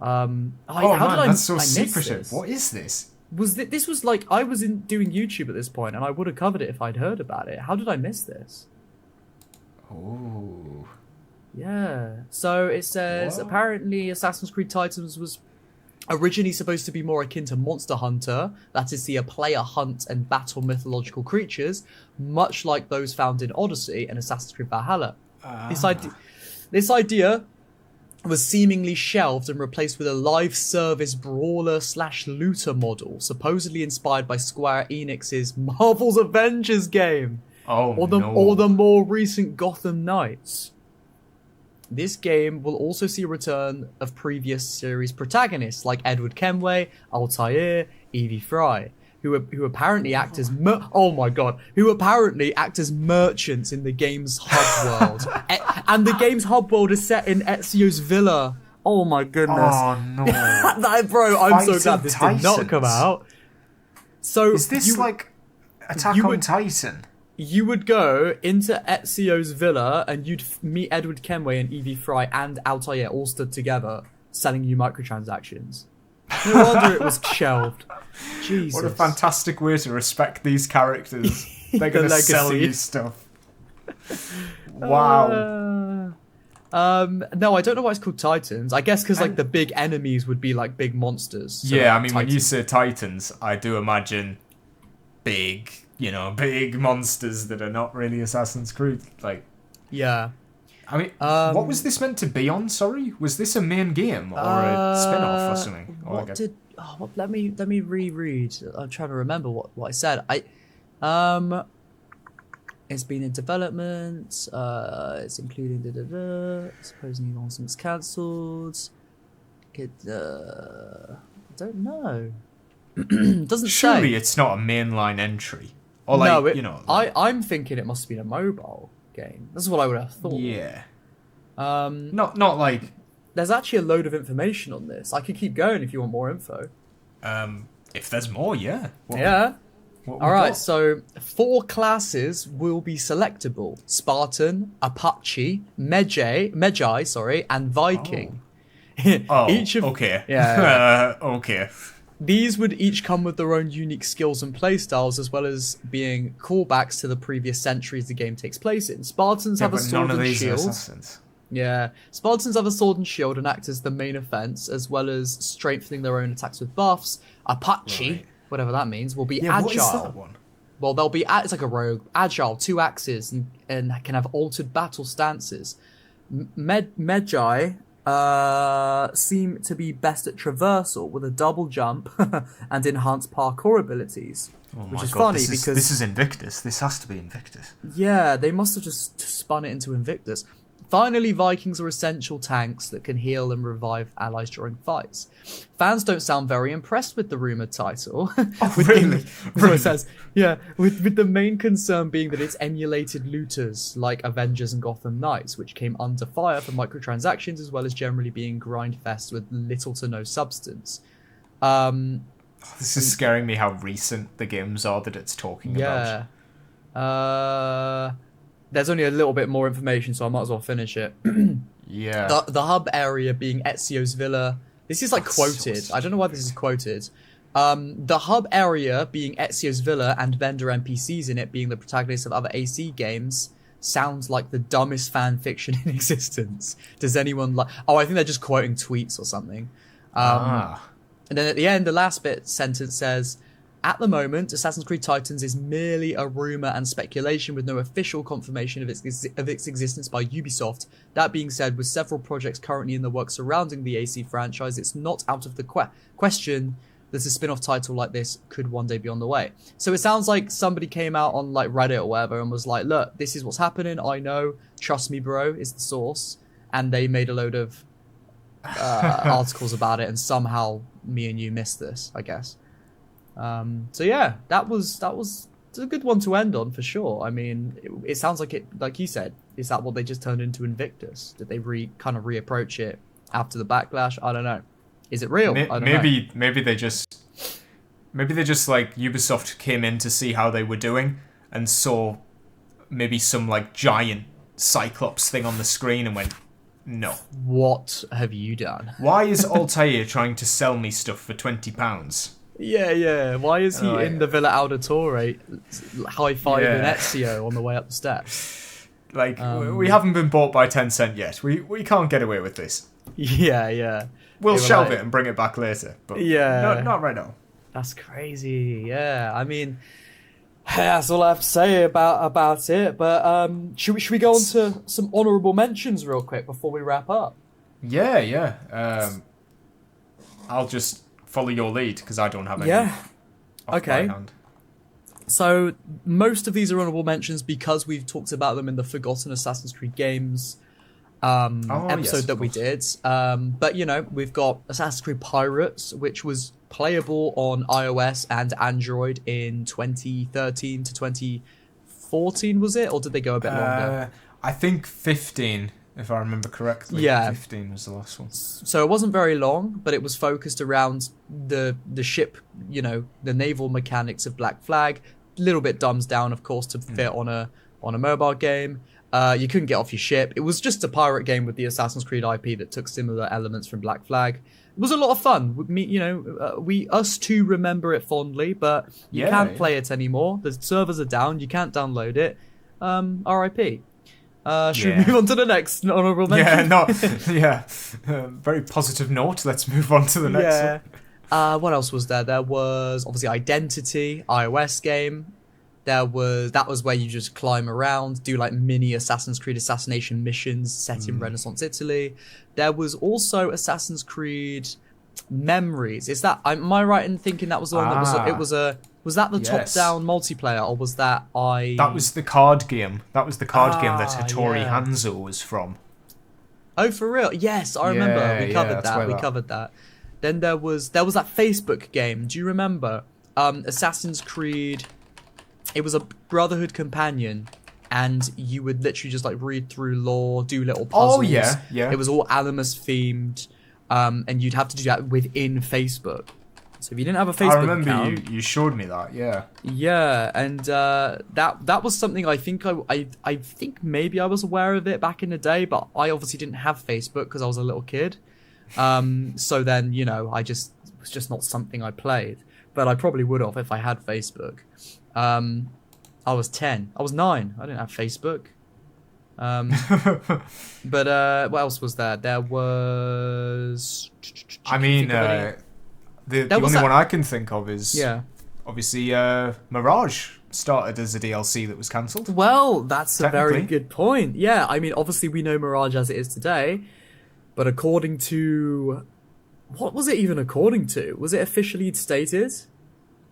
That's so secretive. What is this? This was like, I was doing YouTube at this point, and I would have covered it if I'd heard about it. How did I miss this? Oh. Yeah. So it says, apparently Assassin's Creed Titans was originally supposed to be more akin to Monster Hunter, that is, see a player hunt and battle mythological creatures, much like those found in Odyssey and Assassin's Creed Valhalla. This idea was seemingly shelved and replaced with a live service brawler/looter model, supposedly inspired by Square Enix's Marvel's Avengers game, or the more recent Gotham Knights. This game will also see a return of previous series protagonists like Edward Kenway, Altair, Evie Fry, who apparently act as merchants in the game's hub world. And the game's hub world is set in Ezio's villa. Oh my goodness. Oh no. Bro, I'm so glad this did not come out. So is this like Attack on Titan? You would go into Ezio's villa and you'd meet Edward Kenway and Evie Fry and Altair all stood together selling you microtransactions. No wonder it was shelved. Jesus. What a fantastic way to respect these characters. They're going to sell you stuff. Wow. No, I don't know why it's called Titans. I guess because like the big enemies would be like big monsters. So yeah, I mean, when you say Titans, I do imagine big monsters that are not really Assassin's Creed. Like, yeah. I mean, what was this meant to be on? Sorry, was this a main game or a spin-off or something? Let me reread. I'm trying to remember what I said. It's been in development. It's including supposedly once it's cancelled. I don't know. Doesn't Surely say. It's not a mainline entry. Or like, no, I'm thinking it must have been a mobile game. That's what I would have thought. Yeah. Not like. There's actually a load of information on this. I could keep going if you want more info. If there's more, yeah. All right. So 4 classes will be selectable: Spartan, Apache, Magi, and Viking. Okay. Yeah. Okay. These would each come with their own unique skills and playstyles, as well as being callbacks to the previous centuries the game takes place in. Spartans have a sword and shield. Yeah, Spartans have a sword and shield and act as the main offense, as well as strengthening their own attacks with buffs. Apache, whatever that means, will be agile. What is that one? Well, they'll be it's like a rogue, agile, 2 axes, and can have altered battle stances. Magi seem to be best at traversal with a double jump and enhanced parkour abilities. Which is funny because this is Invictus. This has to be Invictus. Yeah, they must have just spun it into Invictus. Finally, Vikings are essential tanks that can heal and revive allies during fights. Fans don't sound very impressed with the rumoured title. Really? It says, yeah, with the main concern being that it's emulated looters like Avengers and Gotham Knights, which came under fire for microtransactions as well as generally being grindfests with little to no substance. This is scaring me how recent the games are that it's talking about. Yeah. There's only a little bit more information, so I might as well finish it. Yeah. The hub area being Ezio's villa. This is quoted. So I don't know why this is quoted. The hub area being Ezio's villa and vendor NPCs in it being the protagonists of other AC games sounds like the dumbest fan fiction in existence. Does anyone like... Oh, I think they're just quoting tweets or something. And then at the end, the last sentence says... At the moment, Assassin's Creed Titans is merely a rumour and speculation with no official confirmation of its existence by Ubisoft. That being said, with several projects currently in the works surrounding the AC franchise, it's not out of the question there's a spin-off title like this could one day be on the way. So it sounds like somebody came out on like Reddit or whatever and was like, look, this is what's happening. I know. Trust me, bro, is the source. And they made a load of articles about it, and somehow me and you missed this, I guess. So yeah, that was a good one to end on for sure. I mean, it sounds like it, like you said, is that what they just turned into Invictus? Did they kind of reapproach it after the backlash? I don't know. Is it real? I don't know. Maybe they just like Ubisoft came in to see how they were doing and saw maybe some like giant Cyclops thing on the screen and went, no. What have you done? Why is Altair trying to sell me stuff for £20? Yeah. Why is he in the Villa Auditore high-fiving Ezio on the way up the steps? Like, we haven't been bought by Tencent yet. We can't get away with this. Yeah. We'll shelve it and bring it back later. But not right now. That's crazy. Yeah, I mean, that's all I have to say about it. But should we go on to some honourable mentions real quick before we wrap up? Yeah. I'll just follow your lead because I don't have any. Yeah. Okay. So most of these are honourable mentions because we've talked about them in the Forgotten Assassin's Creed games episode that we did. But, you know, we've got Assassin's Creed Pirates, which was playable on iOS and Android in 2013 to 2014, was it? Or did they go a bit longer? I think 15, if I remember correctly. Yeah. 15 was the last one. So it wasn't very long, but it was focused around the ship, you know, the naval mechanics of Black Flag. A little bit dumbed down, of course, to fit on a mobile game. You couldn't get off your ship. It was just a pirate game with the Assassin's Creed IP that took similar elements from Black Flag. It was a lot of fun. Us two remember it fondly, but you can't play it anymore. The servers are down. You can't download it. RIP. Should we move on to the next honourable mention? Very positive note. Let's move on to the next one. What else was there? There was obviously Identity, iOS game. That was where you just climb around, do like mini Assassin's Creed assassination missions set in Renaissance Italy. There was also Assassin's Creed Memories. Am I right in thinking that was the one that was that the top-down multiplayer, or was that That was the card game. That was the card game that Hattori Hanzo was from. Oh, for real? Yes, I remember. We covered that. Then there was that Facebook game. Do you remember? Assassin's Creed. It was a Brotherhood companion, and you would literally just like read through lore, do little puzzles. Oh yeah. It was all Animus themed, and you'd have to do that within Facebook. So if you didn't have a Facebook account, I remember you showed me that. Yeah. Yeah, and that was something I think I think maybe I was aware of it back in the day, but I obviously didn't have Facebook because I was a little kid. So then it was just not something I played, but I probably would have if I had Facebook. I was 10. I was 9. I didn't have Facebook. But what else was there? There was... the only one I can think of is obviously Mirage started as a DLC that was cancelled. Well, that's a very good point. Yeah, I mean, obviously we know Mirage as it is today, but according to... What was it even according to? Was it officially stated?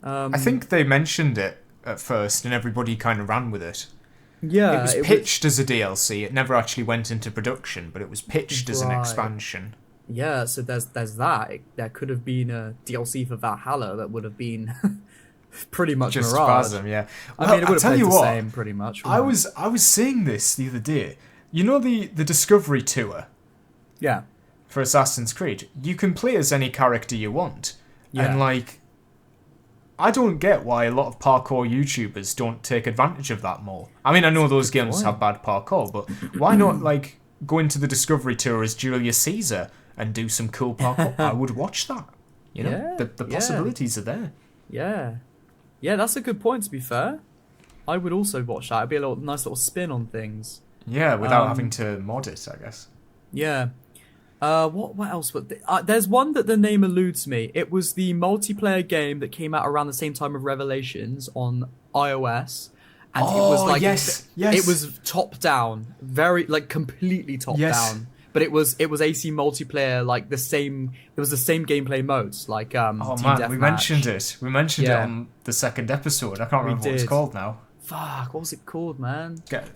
I think they mentioned it at first, and everybody kind of ran with it. Yeah, it was pitched as a DLC. It never actually went into production, but it was pitched as an expansion. Yeah, so there's that. There could have been a DLC for Valhalla that would have been pretty much just Mirage. Spasm, yeah. I mean, it would have played the same, pretty much. I was seeing this the other day. You know the Discovery Tour? Yeah. For Assassin's Creed, you can play as any character you want, and like. I don't get why a lot of parkour YouTubers don't take advantage of that more. I mean, I know those games have bad parkour, but why not, like, go into the Discovery Tour as Julius Caesar and do some cool parkour? I would watch that. You know, the possibilities are there. Yeah. Yeah, that's a good point, to be fair. I would also watch that. It'd be a nice little spin on things. Yeah, without having to mod it, I guess. Yeah. What else? There's one that the name eludes me. It was the multiplayer game that came out around the same time of Revelations on iOS, and it was like yes. It was top down, very like completely top down, but it was AC multiplayer, like the same. It was the same gameplay modes, like Oh Team man, Deathmatch. we mentioned it. We mentioned it Yeah. on the second episode. I can't remember what it's did. called now. Fuck, what was it called, man? Get a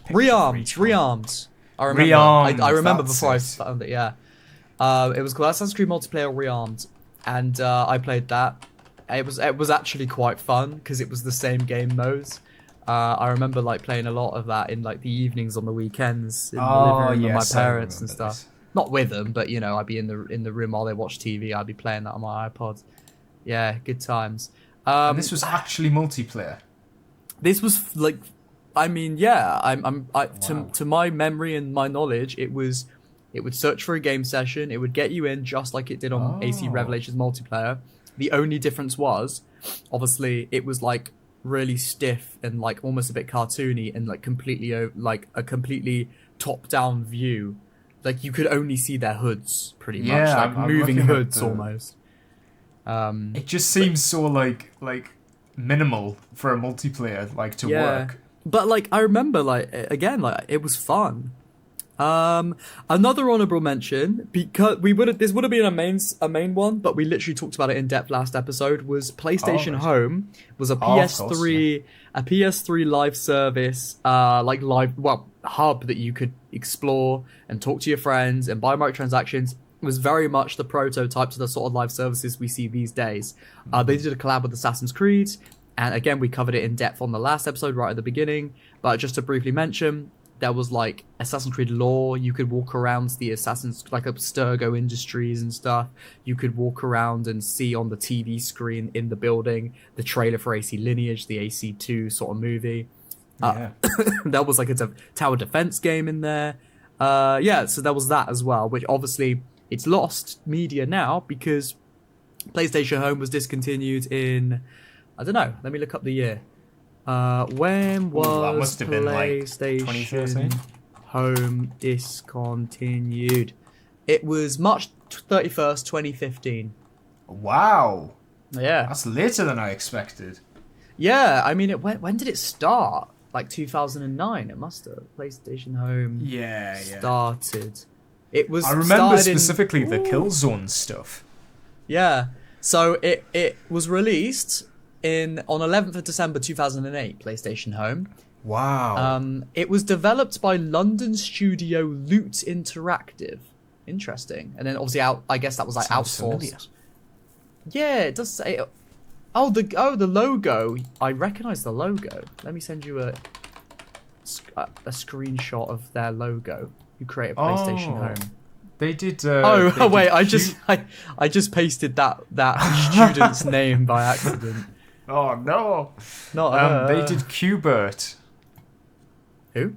picture for each one. Rearmed. I remember. Rearmed, I remember that's before I it. found it. Yeah. It was called Assassin's Creed Multiplayer Rearmed, and I played that. It was actually quite fun because it was the same game modes. I remember like playing a lot of that in like the evenings on the weekends in the living room with my yes, I parents and remember stuff. this. Not with them, but you know, I'd be in the room while they watch TV. I'd be playing that on my iPod. Yeah, good times. And this was actually multiplayer. This was like, I mean, yeah. Wow. To my memory and my knowledge, it would search for a game session. It would get you in just like it did on AC Oh. Revelations multiplayer. The only difference was, obviously, it was like really stiff and like almost a bit cartoony and like like a completely top-down view. Like you could only see their hoods pretty much, Yeah, like I'm moving looking at hoods the- almost. It just seems so like minimal for a multiplayer to work. But like I remember like again like it was fun. Another honorable mention, because this would have been a main one, but we literally talked about it in depth last episode, was PlayStation right. Home was a Oh, of PS3 course, a PS3 live service hub that you could explore and talk to your friends and buy microtransactions. It was very much the prototype to the sort of live services we see these days. They did a collab with Assassin's Creed, and again we covered it in depth on the last episode right at the beginning, but just to briefly mention, there was like Assassin's Creed lore. You could walk around the Sturgo Industries and stuff. You could walk around and see on the TV screen in the building the trailer for AC Lineage, the AC2 sort of movie. Yeah. There was like a tower defense game in there. So there was that as well, which obviously it's lost media now because PlayStation Home was discontinued in, I don't know, let me look up the year. When was that must have been, like, PlayStation 2013? Home discontinued? It was March 31st, 2015. Wow. Yeah. That's later than I expected. Yeah, I mean, when did it start? Like 2009, it must have. PlayStation Home Yeah. started. It was I remember started in- specifically the Killzone stuff. Yeah. So it was released on 11th of December 2008, PlayStation Home. Wow. It was developed by London studio Loot Interactive. Interesting. And then obviously I guess that was like Sounds outsourced. familiar. Yeah, it does say the logo. I recognize the logo. Let me send you a screenshot of their logo. You create a PlayStation Oh. Home. They did. Wait! I just pasted that student's name by accident. Oh no! Not They did Qbert. Who?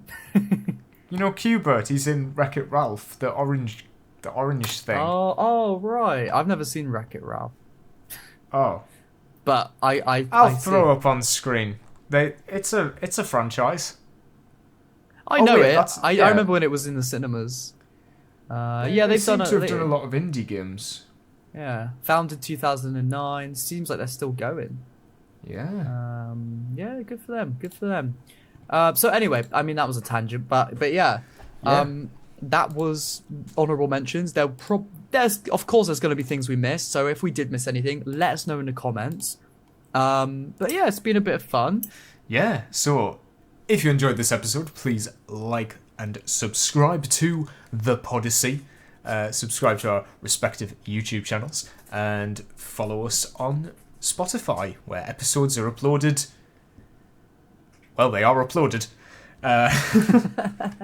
You know Qbert? He's in Wreck-It Ralph, the orange thing. Oh, right. I've never seen Wreck-It Ralph, Oh. but I'll I'll throw up on screen. It's a franchise. I Oh, know wait, it. that's- I yeah. remember when it was in the cinemas. They they've seem done to have done a lot of indie games. Yeah, founded 2009. Seems like they're still going. Yeah. Yeah, good for them. Good for them. So anyway, I mean that was a tangent, but yeah. That was honorable mentions. There's of course there's going to be things we missed. So if we did miss anything, let us know in the comments. But yeah, it's been a bit of fun. Yeah. So, if you enjoyed this episode, please like and subscribe to the Podyssey. Subscribe to our respective YouTube channels and follow us on Spotify, where episodes are uploaded. Well, they are uploaded.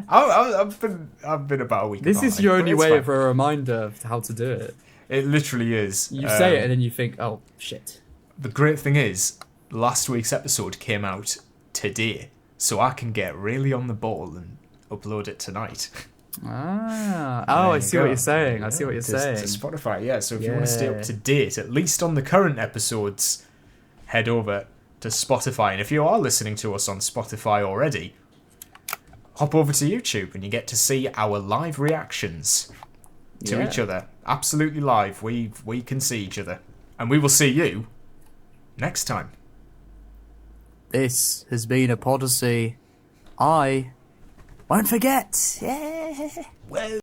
I've been about a week. This is behind, your but only it's way fine. of a reminder of how to do it. It literally is. You say it and then you think, oh shit. The great thing is, last week's episode came out today, so I can get really on the ball and upload it tonight. I see what you're saying. I see what you're saying. To Spotify, yeah. So if you want to stay up to date, at least on the current episodes, head over to Spotify. And if you are listening to us on Spotify already, hop over to YouTube and you get to see our live reactions to each other. Absolutely live. We can see each other. And we will see you next time. This has been a Podyssey. I won't forget. Yeah. Well.